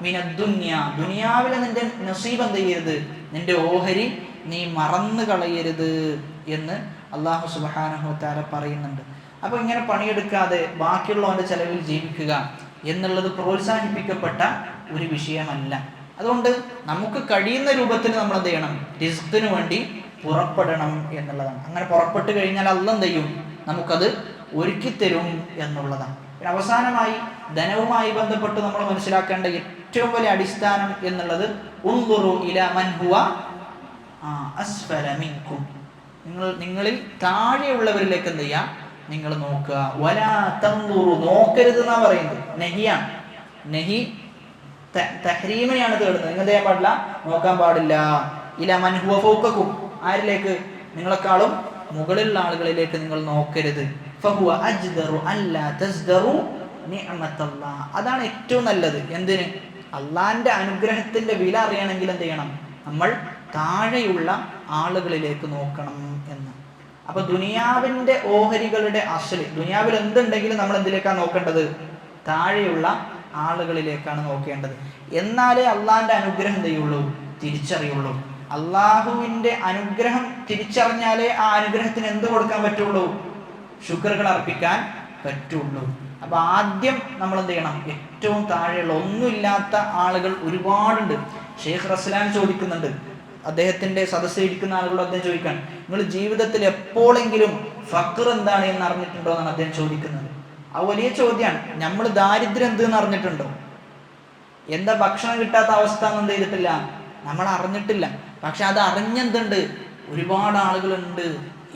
മിനദ്ദുനിയ, ദുനിയാവിലെ നിന്റെ നസീബ് എന്ത് ചെയ്യരുത്, നിന്റെ ഓഹരി നീ മറന്നു കളയരുത് എന്ന് അല്ലാഹു സുബ്ഹാനഹു വ തആല പറയുന്നുണ്ട്. അപ്പോൾ ഇങ്ങനെ പണിയെടുക്കാതെ ബാക്കിയുള്ളവന്റെ ചെലവിൽ ജീവിക്കുക എന്നുള്ളത് പ്രോത്സാഹിപ്പിക്കപ്പെട്ട ഒരു വിഷയമല്ല. അതുകൊണ്ട് നമുക്ക് കഴിയുന്ന രൂപത്തിൽ നമ്മൾ എന്ത് ചെയ്യണം, റിസ്കിന് വേണ്ടി പുറപ്പെടണം എന്നുള്ളതാണ്. അങ്ങനെ പുറപ്പെട്ടു കഴിഞ്ഞാൽ അല്ലാഹ് എന്ത് ചെയ്യും, നമുക്കത് ഒരുക്കിത്തരും എന്നുള്ളതാണ്. പിന്നെ അവസാനമായി ധനവുമായി ബന്ധപ്പെട്ട് നമ്മൾ മനസ്സിലാക്കേണ്ട ഏറ്റവും വലിയ അടിസ്ഥാനം എന്നുള്ളത് ഉൻദുറു ഇലാ മൻ ഹുവ അസ്ഫല മിൻകും, നിങ്ങളിൽ താഴെയുള്ളവരിലേക്ക് എന്ത് ചെയ്യാം, നിങ്ങൾ നോക്കുക. വലാ തൻദുറു, നോക്കരുത് എന്നാ പറയുന്നത്, നഹിയാണ്. നഹി തഹ്രീമിനെയാണ് തേടുന്നത്. നിങ്ങൾ ചെയ്യാൻ പാടില്ല, നോക്കാൻ പാടില്ല. ഇലാ മൻ ഹുവ ഫൗകകും, ആരിലേക്ക്, നിങ്ങളെക്കാളും മുകളിലുള്ള ആളുകളിലേക്ക് നിങ്ങൾ നോക്കരുത്. ഫഹുവ അജ്ദറു അല്ലാ തസ്ദറു നിഅമത്തല്ലാഹ്, അതാണ് ഏറ്റവും നല്ലത്. എന്തിന്, അള്ളാന്റെ അനുഗ്രഹത്തിന്റെ വില അറിയണമെങ്കിൽ എന്ത് ചെയ്യണം, നമ്മൾ താഴെയുള്ള ആളുകളിലേക്ക് നോക്കണം എന്ന്. അപ്പൊ ദുനിയാവിന്റെ ഓഹരികളുടെ അസ്ല്, ദുനിയാവിൽ എന്തുണ്ടെങ്കിലും നമ്മൾ എന്തിലേക്കാണ് നോക്കേണ്ടത്, താഴെയുള്ള ആളുകളിലേക്കാണ് നോക്കേണ്ടത്. എന്നാലേ അള്ളാന്റെ അനുഗ്രഹം എന്ത് ചെയ്യുള്ളൂ, തിരിച്ചറിയുള്ളൂ. അള്ളാഹുവിന്റെ അനുഗ്രഹം തിരിച്ചറിഞ്ഞാലേ ആ അനുഗ്രഹത്തിന് എന്ത് കൊടുക്കാൻ പറ്റുള്ളൂ, ശുക്റുകൾ അർപ്പിക്കാൻ പറ്റുള്ളൂ. അപ്പൊ ആദ്യം നമ്മൾ എന്ത് ചെയ്യണം, ഏറ്റവും താഴെയുള്ള ഒന്നുമില്ലാത്ത ആളുകൾ ഒരുപാടുണ്ട്. ഷെയ്ഖ് റസ്ലാൻ ചോദിക്കുന്നുണ്ട്, അദ്ദേഹത്തിന്റെ സദസ്സിൽ ഇരിക്കുന്ന ആളുകളോട് അദ്ദേഹം ചോദിക്കാൻ, നിങ്ങൾ ജീവിതത്തിൽ എപ്പോഴെങ്കിലും ഫഖർ എന്താണ് എന്ന് അറിഞ്ഞിട്ടുണ്ടോ എന്നാണ് അദ്ദേഹം ചോദിക്കുന്നത്. ആ വലിയ ചോദ്യമാണ്. നമ്മൾ ദാരിദ്ര്യം എന്തെന്ന് അറിഞ്ഞിട്ടുണ്ടോ, എന്താ ഭക്ഷണം കിട്ടാത്ത അവസ്ഥ എന്ത് ചെയ്തിട്ടില്ല, നമ്മൾ അറിഞ്ഞിട്ടില്ല. പക്ഷെ അത് അറിഞ്ഞെന്തുണ്ട്, ഒരുപാട് ആളുകളുണ്ട്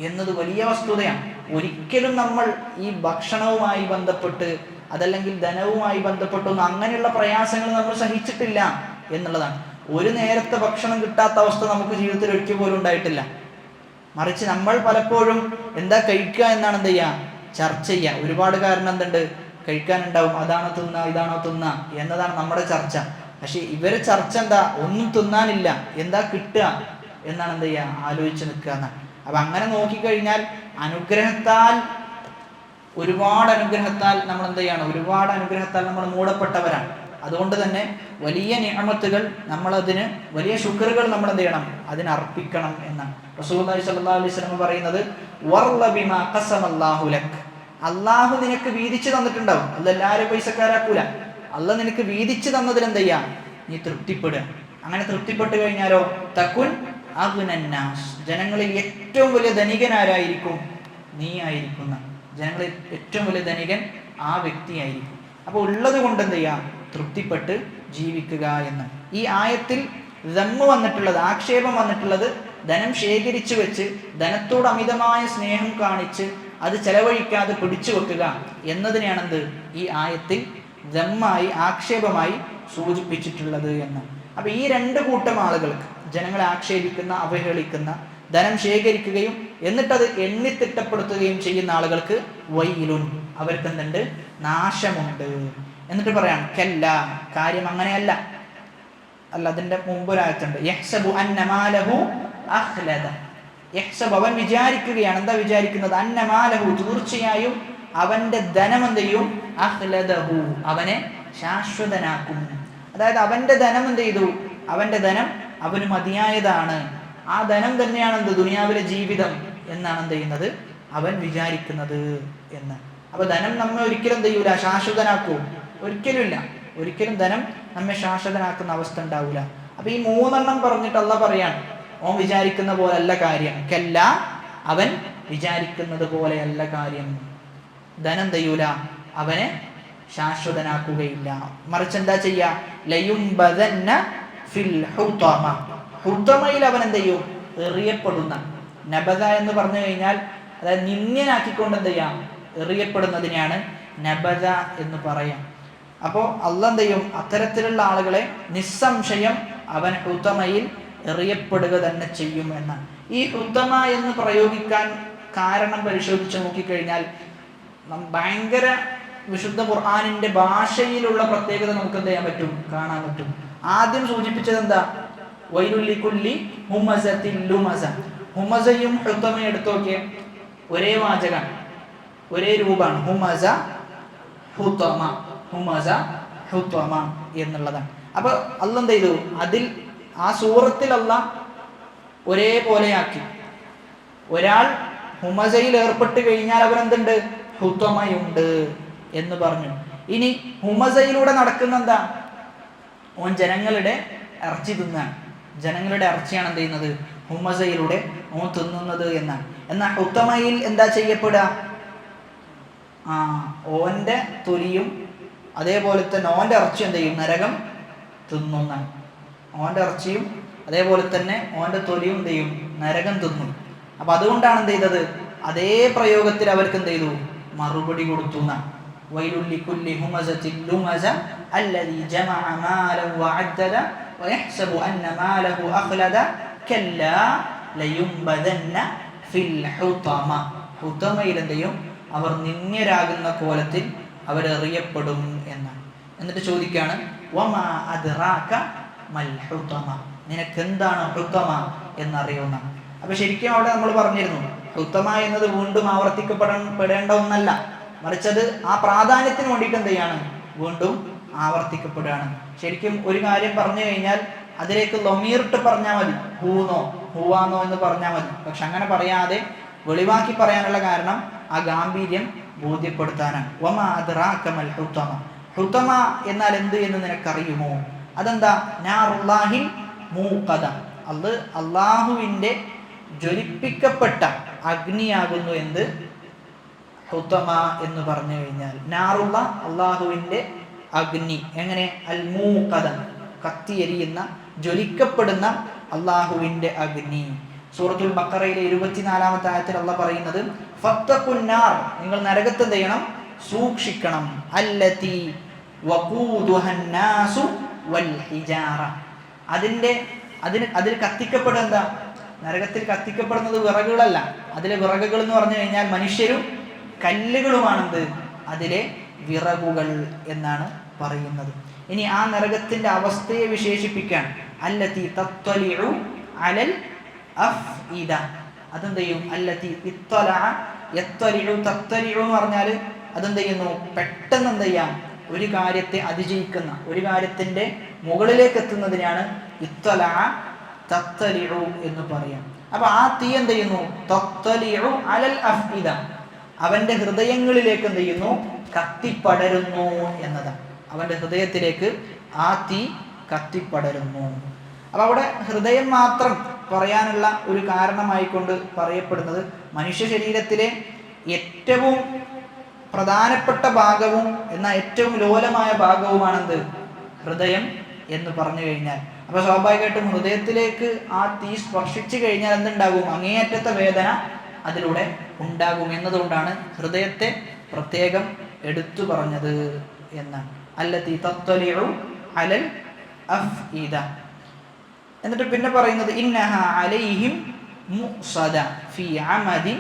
എന്നത് വലിയ വസ്തുതയാണ്. ഒരിക്കലും നമ്മൾ ഈ ഭക്ഷണവുമായി ബന്ധപ്പെട്ട് അതല്ലെങ്കിൽ ധനവുമായി ബന്ധപ്പെട്ടൊന്നും അങ്ങനെയുള്ള പ്രയാസങ്ങൾ നമ്മൾ സഹിച്ചിട്ടില്ല എന്നുള്ളതാണ്. ഒരു നേരത്തെ ഭക്ഷണം കിട്ടാത്ത അവസ്ഥ നമുക്ക് ജീവിതത്തിൽ ഒരിക്കൽ പോലും ഉണ്ടായിട്ടില്ല. മറിച്ച് നമ്മൾ പലപ്പോഴും എന്താ കഴിക്കുക എന്നാണ് എന്ത് ചെയ്യുക, ചർച്ച ചെയ്യുക. ഒരുപാട് കാരണം എന്തുണ്ട്, കഴിക്കാനുണ്ടാവും, അതാണോ തിന്ന ഇതാണോ തിന്ന എന്നതാണ് നമ്മുടെ ചർച്ച. പക്ഷെ ഇവരെ ചർച്ച എന്താ, ഒന്നും തിന്നാനില്ല, എന്താ കിട്ടുക എന്നാണ് എന്ത് ചെയ്യുക, ആലോചിച്ച് നിൽക്കുക എന്നാണ്. അപ്പൊ അങ്ങനെ നോക്കിക്കഴിഞ്ഞാൽ ഒരുപാട് അനുഗ്രഹത്താൽ നമ്മൾ എന്ത് ചെയ്യാണ്, ഒരുപാട് അനുഗ്രഹത്താൽ നമ്മൾ മൂടപ്പെട്ടവരാണ്. അതുകൊണ്ട് തന്നെ വലിയ നിഅമത്തുകൾ നമ്മളതിന്, വലിയ ശുക്റുകൾ നമ്മൾ എന്ത് ചെയ്യണം, അതിന് അർപ്പിക്കണം എന്നാണ് റസൂലുള്ളാഹി സ്വല്ലല്ലാഹു അലൈഹി വസല്ലം പറയുന്നത്. വർള ബിമാ ഖസമല്ലാഹു ലക്, അല്ലാഹു നിനക്ക് വീതിച്ചു തന്നിട്ടുണ്ടാവും. അല്ലാഹ് എല്ലാവരും പൈസക്കാരാക്കൂല. അല്ലാഹ് നിനക്ക് വീതിച്ചു തന്നതിൽ എന്ത് ചെയ്യാ, നീ തൃപ്തിപ്പെടുക. അങ്ങനെ തൃപ്തിപ്പെട്ടു കഴിഞ്ഞാലോ, തകുൻ അഗ്നന്നാസ്, ജനങ്ങളിൽ ഏറ്റവും വലിയ ധനികനാരായിരിക്കും, നീ ആയിരിക്കുന്ന ജനങ്ങളിൽ ഏറ്റവും വലിയ ധനികൻ ആ വ്യക്തിയായിരിക്കും. അപ്പോൾ ഉള്ളത് കൊണ്ട് എന്ത് ചെയ്യാം, തൃപ്തിപ്പെട്ട് ജീവിക്കുക എന്ന്. ഈ ആയത്തിൽ ദമ്മ് വന്നിട്ടുള്ളത്, ആക്ഷേപം വന്നിട്ടുള്ളത്, ധനം ശേഖരിച്ചു വെച്ച് ധനത്തോട് അമിതമായ സ്നേഹം കാണിച്ച് അത് ചെലവഴിക്കാതെ പിടിച്ചു വെക്കുക എന്നതിനെയാണെന്ത് ഈ ആയത്തിൽ ദമ്മായി, ആക്ഷേപമായി സൂചിപ്പിച്ചിട്ടുള്ളത് എന്ന്. അപ്പൊ ഈ രണ്ട് കൂട്ടം ആളുകൾക്ക്, ജനങ്ങളെ ആക്ഷേപിക്കുന്ന, അവഹേളിക്കുന്ന, ധനം ശേഖരിക്കുകയും എന്നിട്ടത് എണ്ണിത്തിട്ടപ്പെടുത്തുകയും ചെയ്യുന്ന ആളുകൾക്ക് വൈലുൻ, അവർക്ക് എന്തുണ്ട്, നാശമുണ്ട്. എന്നിട്ട് പറയാം കല്ല, കാര്യം അങ്ങനെയല്ല. അല്ല, അതിന്റെ മുമ്പൊരായത്തുണ്ട്, യഹ്സബു അന്ന മാലഹു അഖ്ലദ. യഹ്സബു, അവൻ വിചാരിക്കുകയാണ്, എന്താ വിചാരിക്കുന്നത്, അന്ന മാലഹു, തീർച്ചയായും അവന്റെ ധനം എന്ത് ചെയ്യും, അഖ്ലദഹു, അവനെ ശാശ്വതനാക്കും. അതായത് അവന്റെ ധനം എന്ത് ചെയ്തു, അവന്റെ ധനം അവന് മതിയായതാണ്, ആ ധനം തന്നെയാണ് എന്ത് ദുനിയാവിലെ ജീവിതം എന്നാണ് എന്ത് ചെയ്യുന്നത്, അവൻ വിചാരിക്കുന്നത് എന്ന്. അപ്പൊ ധനം നമ്മെ ഒരിക്കലും എന്ത് ചെയ്യൂല, ശാശ്വതനാക്കൂ, ഒരിക്കലും ഇല്ല. ഒരിക്കലും ധനം നമ്മെ ശാശ്വതനാക്കുന്ന അവസ്ഥ ഉണ്ടാവൂല. അപ്പൊ ഈ മൂന്നെണ്ണം പറഞ്ഞിട്ട് അല്ലാഹ് പറയാണ്, ഓൻ വിചാരിക്കുന്ന പോലെയല്ല കാര്യം. കല്ല, അവൻ വിചാരിക്കുന്നത് പോലെയല്ല കാര്യം. ധനം ചെയ്യൂല, അവനെ ശാശ്വതനാക്കുകയില്ല. മറിച്ച് എന്താ ചെയ്യാ, ലയുംബദന്ന ഫിൽ ഹുതമ, ഹുതമയിൽ അവൻ എന്ത് ചെയ്യും, എറിയപ്പെടുന്ന. നബദ എന്ന് പറഞ്ഞു കഴിഞ്ഞാൽ അതായത് നിന്ദ്യനാക്കിക്കൊണ്ട് എന്ത് ചെയ്യാം, എറിയപ്പെടുന്നതിനെയാണ് നബദ എന്ന് പറയാം. അപ്പോൾ അള്ളാഹ് എന്ത് ചെയ്യും, അത്തരത്തിലുള്ള ആളുകളെ നിസ്സംശയം അവൻ ഹുതമയിൽ എറിയപ്പെടുക തന്നെ ചെയ്യും എന്നാണ്. ഈ ഹുതമ എന്ന് പ്രയോഗിക്കാൻ കാരണം പരിശോധിച്ച് നോക്കിക്കഴിഞ്ഞാൽ ഭയങ്കര വിശുദ്ധ ഖുർആനിന്റെ ഭാഷയിലുള്ള പ്രത്യേകത നമുക്ക് എന്ത് ചെയ്യാൻ പറ്റും, കാണാൻ പറ്റും. ആദ്യം സൂചിപ്പിച്ചത് എന്താ, വൈലുൽ ലികുല്ലി ഹുമസത്തിൻ ലുമസ. ഹുമസയും ഹുതമയും എടുത്തു നോക്കിയേ, ഒരേ വാചകം, ഒരേ രൂപമാണ്. ഹുമസ ഹുതമ, ഹുമസ ഹുതമ എന്നുള്ളതാണ്. അപ്പൊ അള്ളാഹ് എന്ത് ചെയ്തു, അതിൽ ആ സൂറത്തിൽ അള്ളാഹ് ഒരേപോലെയാക്കി. ഒരാൾ ഹുമസയിൽ ഏർപ്പെട്ട് കഴിഞ്ഞാൽ അവരെന്തുണ്ട്, ഹുതമയുണ്ട് എന്ന് പറഞ്ഞു. ഇനി ഹുമസയിലൂടെ നടക്കുന്ന എന്താ, ഓൻ ജനങ്ങളുടെ ഇറച്ചി തിന്നാണ്. ജനങ്ങളുടെ ഇറച്ചിയാണ് എന്ത് ചെയ്യുന്നത്, ഹുമസയിലൂടെ ഓൻ തിന്നുന്നത് എന്നാണ്. എന്നാൽ ഹുതമയിൽ എന്താ ചെയ്യപ്പെടുക, ഓന്റെ തൊലിയും അതേപോലെ തന്നെ ഓന്റെ ഇറച്ചിയും എന്ത് ചെയ്യും, നരകം തിന്നുന്നാണ്. ഓന്റെ ഇറച്ചിയും അതേപോലെ തന്നെ ഓന്റെ തൊലിയും എന്ത് ചെയ്യും, നരകം തിന്നും. അപ്പൊ അതുകൊണ്ടാണ് എന്ത് ചെയ്തത്, അതേ പ്രയോഗത്തിൽ അവർക്ക് എന്ത് ചെയ്തു, മറുപടി കൊടുത്തു എന്നാണ്. വൈലുൽ ലികുല്ലി ഹുമസത്തിൻ ലുമസ അല്ലദീ ജമഅ മാലൻ വഅദ്ദദ വയഹ്സബു അന്ന മാലഹു അഖ്ലദ കല്ലാ ലയുംബദന്ന ഫിൽ ഹുതമ. ഹുതമയിൽ എന്ത് ചെയ്യും, അവർ നിന്ദ്യരാകുന്ന കോലത്തിൽ അവരെറിയപ്പെടും എന്നാണ്. എന്നിട്ട് ചോദിക്കാണ്, വമാ അദ്റാക മൽ ഹുതമ, നിനക്കെന്താണ് ഹുതമ എന്നറിയുന്ന. അപ്പൊ ശരിക്കും അവിടെ നമ്മൾ പറഞ്ഞിരുന്നു, ഹുതമ എന്നത് വീണ്ടും ആവർത്തിക്കപ്പെടേണ്ട ഒന്നല്ല, മറിച്ചത് ആ പ്രാധാന്യത്തിന് വേണ്ടിയിട്ട് എന്ത് ചെയ്യാണ്, വീണ്ടും ആവർത്തിക്കപ്പെടുകയാണ്. ശരിക്കും ഒരു കാര്യം പറഞ്ഞു കഴിഞ്ഞാൽ അതിലേക്ക് ലമീറിട്ട് പറഞ്ഞാൽ മതി, ഹൂന്നോ ഹൂവാന്നോ എന്ന് പറഞ്ഞാൽ മതി. പക്ഷെ അങ്ങനെ പറയാതെ വെളിവാക്കി പറയാനുള്ള കാരണം ആ ഗാംഭീര്യം ബോധ്യപ്പെടുത്താനാണ്. വമാ അദ്റാക മൽ ഹുതമ, ഹുതമ എന്നാൽ എന്ത് എന്ന് നിനക്കറിയുമോ? അതെന്താ, നാറുല്ലാഹിൽ മൂഖദ, അത് അള്ളാഹുവിൻ്റെ ജ്വലിപ്പിക്കപ്പെട്ട അഗ്നിയാകുന്നു. എന്ത് ഹുതമ എന്ന് പറഞ്ഞു കഴിഞ്ഞാൽ, നാറുള്ള അള്ളാഹുവിൻ്റെ അഗ്നി. എങ്ങനെ, അൽ മൂഖദ, കത്തിയെരിയുന്ന ജ്വലിക്കപ്പെടുന്ന അള്ളാഹുവിൻ്റെ അഗ്നി. സൂറത്തുൽ ബഖറയിലെ 24-ാമത്തെ ആയത്തിൽ അള്ളാഹ് പറയുന്നത്, ഫത്തഖുന്നാർ, നിങ്ങൾ നരകത്തെ എന്ത് ചെയ്യണം, സൂക്ഷിക്കണം. അല്ലതി വഖൂദുഹന്നാസു വൽ ഹിജാറ, അതിൽ കത്തിക്കപ്പെടുക എന്താ, നരകത്തിൽ കത്തിക്കപ്പെടുന്നത് വിറകുകളല്ല. അതിലെ വിറകുകൾ എന്ന് പറഞ്ഞു കഴിഞ്ഞാൽ മനുഷ്യരും കല്ലുകളുമാണെന്ത്, അതിലെ വിറകുകൾ എന്നാണ് പറയുന്നത്. ഇനി ആ നരകത്തിന്റെ അവസ്ഥയെ വിശേഷിപ്പിക്കാൻ, അല്ലതി തത്വലിഉ അലൽ അഫ്ഇദ, അതെന്ത് ചെയ്യും, അല്ലതി ഇത്തലഅ യത്തലിഉ, തത്തലിഉ എന്ന് പറഞ്ഞാൽ അതെന്ത് ചെയ്യുന്നു, പെട്ടെന്ന് എന്ത് ചെയ്യാം, ഒരു കാര്യത്തെ അതിജയിക്കുന്ന, ഒരു കാര്യത്തിന്റെ മുകളിലേക്ക് എത്തുന്നതിനാണ് ഇത്തലഅ തത്തലിഉ എന്ന് പറയാം. അപ്പൊ ആ തീ എന്ത് ചെയ്യുന്നു, തത്തലിഉ അലൽ അഫ്ഇദ, അവന്റെ ഹൃദയങ്ങളിലേക്ക് എന്ത് ചെയ്യുന്നു, കത്തിപ്പടരുന്നു എന്നതാണ്. അവന്റെ ഹൃദയത്തിലേക്ക് ആ തീ കത്തിപ്പടരുന്നു. അപ്പൊ അവിടെ ഹൃദയം മാത്രം പറയാനുള്ള ഒരു കാരണമായിക്കൊണ്ട് പറയപ്പെടുന്നത്, മനുഷ്യ ശരീരത്തിലെ ഏറ്റവും പ്രധാനപ്പെട്ട ഭാഗവും എന്നാൽ ഏറ്റവും ലോലമായ ഭാഗവുമാണെന്ത്, ഹൃദയം എന്ന് പറഞ്ഞു കഴിഞ്ഞാൽ. അപ്പൊ സ്വാഭാവികമായിട്ടും ഹൃദയത്തിലേക്ക് ആ തീ സ്പർശിച്ചു കഴിഞ്ഞാൽ എന്തുണ്ടാകും, അങ്ങേയറ്റത്തെ വേദന അതിലൂടെ ഉണ്ടാകും എന്നതുകൊണ്ടാണ് ഹൃദയത്തെ പ്രത്യേകം എടുത്തു പറഞ്ഞത് എന്നാണ്. അല്ലതി തത്വലിഉ അലൽ അഫ്ഇദ. എന്നിട്ട് പിന്നെ പറയുന്നത്, ഇന്നഹ അലൈഹിം മുഅ്സദ ഫീ അമദിൻ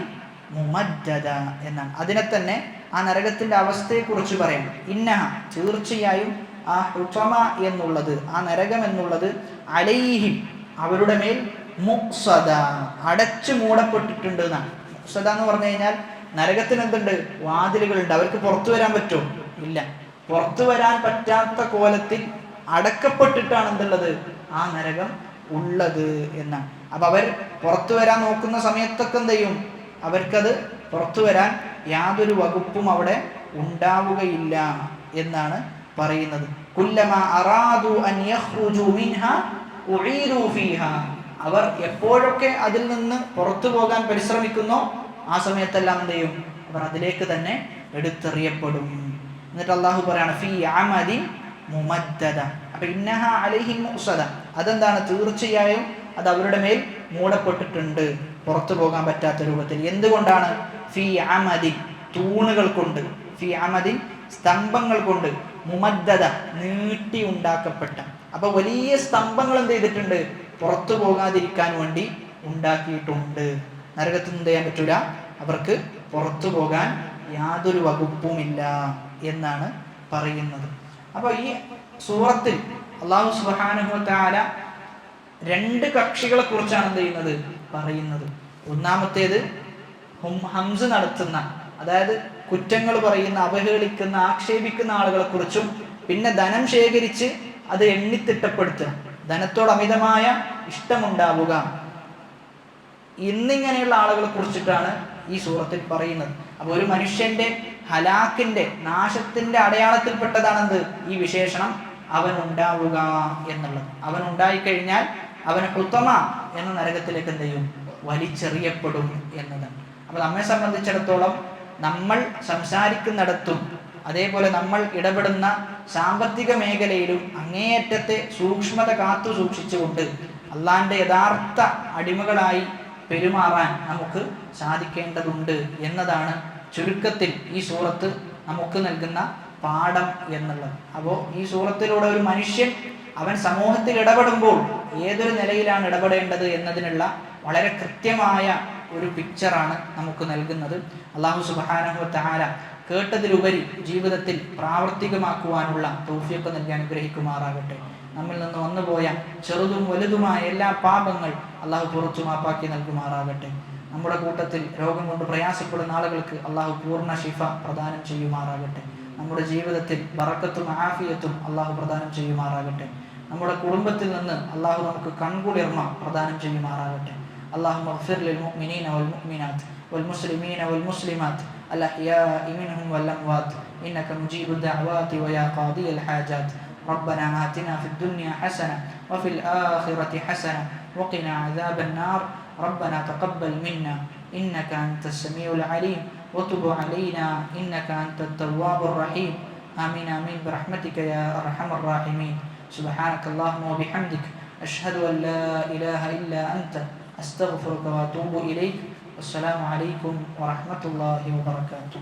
മുമദ്ദദ എന്നാണ്. അതിനെ തന്നെ ആ നരകത്തിന്റെ അവസ്ഥയെക്കുറിച്ച് പറയാം. ഇന്നഹ, തീർച്ചയായും ആ ഹുതമ എന്നുള്ളത്, ആ നരകം എന്നുള്ളത്, അലൈഹിം, അവരുടെ മേൽ, മുഅ്സദ, അടച്ചു മൂടപ്പെട്ടിട്ടുണ്ട് എന്നാണ്. മുഅ്സദ എന്ന് പറഞ്ഞു കഴിഞ്ഞാൽ നരകത്തിന് എന്തുണ്ട്, വാതിലുകളുണ്ട്. അവർക്ക് പുറത്തു വരാൻ പറ്റുമോ? ഇല്ല. പുറത്തു വരാൻ പറ്റാത്ത കോലത്തിൽ അടക്കപ്പെട്ടിട്ടാണ് എന്തുള്ളത്, ആ നരകം ഉള്ളത് എന്നാണ്. അപ്പൊ അവർ പുറത്തു വരാൻ നോക്കുന്ന സമയത്തൊക്കെ എന്ത് ചെയ്യും, അവർക്കത് പുറത്തു വരാൻ യാതൊരു വകുപ്പും അവിടെ ഉണ്ടാവുകയില്ല എന്നാണ് പറയുന്നത്. കുല്ലമാ അറാദു അൻ യഖ്റുജു മിൻഹാ ഉഈദു ഫീഹാ, അവർ എപ്പോഴൊക്കെ അതിൽ നിന്ന് പുറത്തു പോകാൻ പരിശ്രമിക്കുന്നോ ആ സമയത്തെല്ലാം എന്ത് ചെയ്യും, അവർ അതിലേക്ക് തന്നെ എടുത്തെറിയപ്പെടും. എന്നിട്ട് അള്ളാഹു പറയാണ്, ഫീ അമദിൻ മുമദ്ദദ. അപ്പൊ ഇന്നഹ അലൈഹിം മുഅ്സദ, അതെന്താണ്, തീർച്ചയായും അത് അവരുടെ മേൽ മൂടപ്പെട്ടിട്ടുണ്ട്, പുറത്തു പോകാൻ പറ്റാത്ത രൂപത്തിൽ. എന്തുകൊണ്ടാണ്? ഫി അമദിൻ, തൂണുകൾ കൊണ്ട്, ഫി അമദിൻ, സ്തംഭങ്ങൾ കൊണ്ട്, മുമദ്ദദ, നീട്ടി ഉണ്ടാക്കപ്പെട്ട. അപ്പൊ വലിയ സ്തംഭങ്ങൾ എന്ത് ചെയ്തിട്ടുണ്ട്? പുറത്തു പോകാതിരിക്കാൻ വേണ്ടി ഉണ്ടാക്കിയിട്ടുണ്ട്. നരകത്തിൽ നിന്ന് എന്ത് ചെയ്യാൻ പറ്റൂല? അവർക്ക് പുറത്തു പോകാൻ യാതൊരു വകുപ്പുമില്ല എന്നാണ് പറയുന്നത്. അപ്പൊ ഈ സൂറത്തിൽ അല്ലാഹു സുബ്ഹാനഹു വ തആല രണ്ട് കക്ഷികളെ കുറിച്ചാണ് എന്ത് ചെയ്യുന്നത്? പറയുന്നത്. ഒന്നാമത്തേത് ഹംസ് നടത്തുന്ന, അതായത് കുറ്റങ്ങൾ പറയുന്ന, അവഹേളിക്കുന്ന, ആക്ഷേപിക്കുന്ന ആളുകളെ കുറിച്ചും, പിന്നെ ധനം ശേഖരിച്ച് അത് എണ്ണിത്തിട്ടപ്പെടുത്തുക, ധനത്തോട് അമിതമായ ഇഷ്ടമുണ്ടാവുക എന്നിങ്ങനെയുള്ള ആളുകളെ കുറിച്ചിട്ടാണ് ഈ സൂറത്തിൽ പറയുന്നത്. അപ്പൊ ഒരു മനുഷ്യന്റെ ഹലാക്കിന്റെ, നാശത്തിന്റെ അടയാളത്തിൽപ്പെട്ടതാണെന്ത്? ഈ വിശേഷണം, അവൻ ഉണ്ടാവുക എന്നുള്ളത്. അവൻ ഉണ്ടായിക്കഴിഞ്ഞാൽ അവൻ ഹുത്തമ എന്ന നരകത്തിലേക്ക് എന്ത് ചെയ്യും? വലിച്ചെറിയപ്പെടും എന്നതാണ്. അപ്പൊ നമ്മെ സംബന്ധിച്ചിടത്തോളം നമ്മൾ സംസാരിക്കുന്നിടത്തും അതേപോലെ നമ്മൾ ഇടപെടുന്ന സാമ്പത്തിക മേഖലയിലും അങ്ങേയറ്റത്തെ സൂക്ഷ്മത കാത്തു സൂക്ഷിച്ചുകൊണ്ട് അള്ളാന്റെ യഥാർത്ഥ അടിമകളായി പെരുമാറാൻ നമുക്ക് സാധിക്കേണ്ടതുണ്ട് എന്നതാണ് ചുരുക്കത്തിൽ ഈ സൂറത്ത് നമുക്ക് നൽകുന്ന പാഠം എന്നുള്ളത്. അപ്പോൾ ഈ സൂറത്തിലൂടെ ഒരു മനുഷ്യൻ അവൻ സമൂഹത്തിൽ ഇടപെടുമ്പോൾ ഏതൊരു നിലയിലാണ് ഇടപെടേണ്ടത് എന്നതിനുള്ള വളരെ കൃത്യമായ ഒരു പിക്ചറാണ് നമുക്ക് നൽകുന്നത്. അല്ലാഹു സുബ്ഹാനഹു വ തആല കേട്ടതിലുപരി ജീവിതത്തിൽ പ്രാവർത്തികമാക്കുവാനുള്ള തൗഫീഖ് നൽകി അനുഗ്രഹിക്കുമാറാകട്ടെ. നമ്മിൽ നിന്ന് വന്നുപോയ ചെറുതും വലുതുമായ എല്ലാ പാപങ്ങൾ അള്ളാഹു പുറത്തു മാപ്പാക്കി നൽകുമാറാകട്ടെ. നമ്മുടെ കൂട്ടത്തിൽ രോഗം കൊണ്ട് പ്രയാസപ്പെടുന്ന ആളുകൾക്ക് അള്ളാഹു പൂർണ്ണ ശിഫ പ്രദാനം ചെയ്യുമാറാകട്ടെ. നമ്മുടെ ജീവിതത്തിൽ ബറക്കത്തും ആഫിയത്തും അള്ളാഹു പ്രദാനം ചെയ്യുമാറാകട്ടെ. നമ്മുടെ കുടുംബത്തിൽ നിന്ന് അള്ളാഹു നമുക്ക് കൺകുളിർമ പ്രദാനം ചെയ്യുമാറാകട്ടെ. اللهم اغفر للمؤمنين والمؤمنات والمسلمين والمسلمات الأحياء منهم والأموات إنك مجيب الدعوات ويا قاضي الحاجات. ربنا آتنا في الدنيا حسنة وفي الآخرة حسنة وقنا عذاب النار. ربنا تقبل منا إنك أنت السميع العليم وتب علينا إنك أنت التواب الرحيم. آمين آمين برحمتك يا أرحم الراحمين. سبحانك اللهم وبحمدك أشهد أن لا إله إلا أنت أستغفرك وأتوب إليك. والسلام عليكم ورحمة الله وبركاته.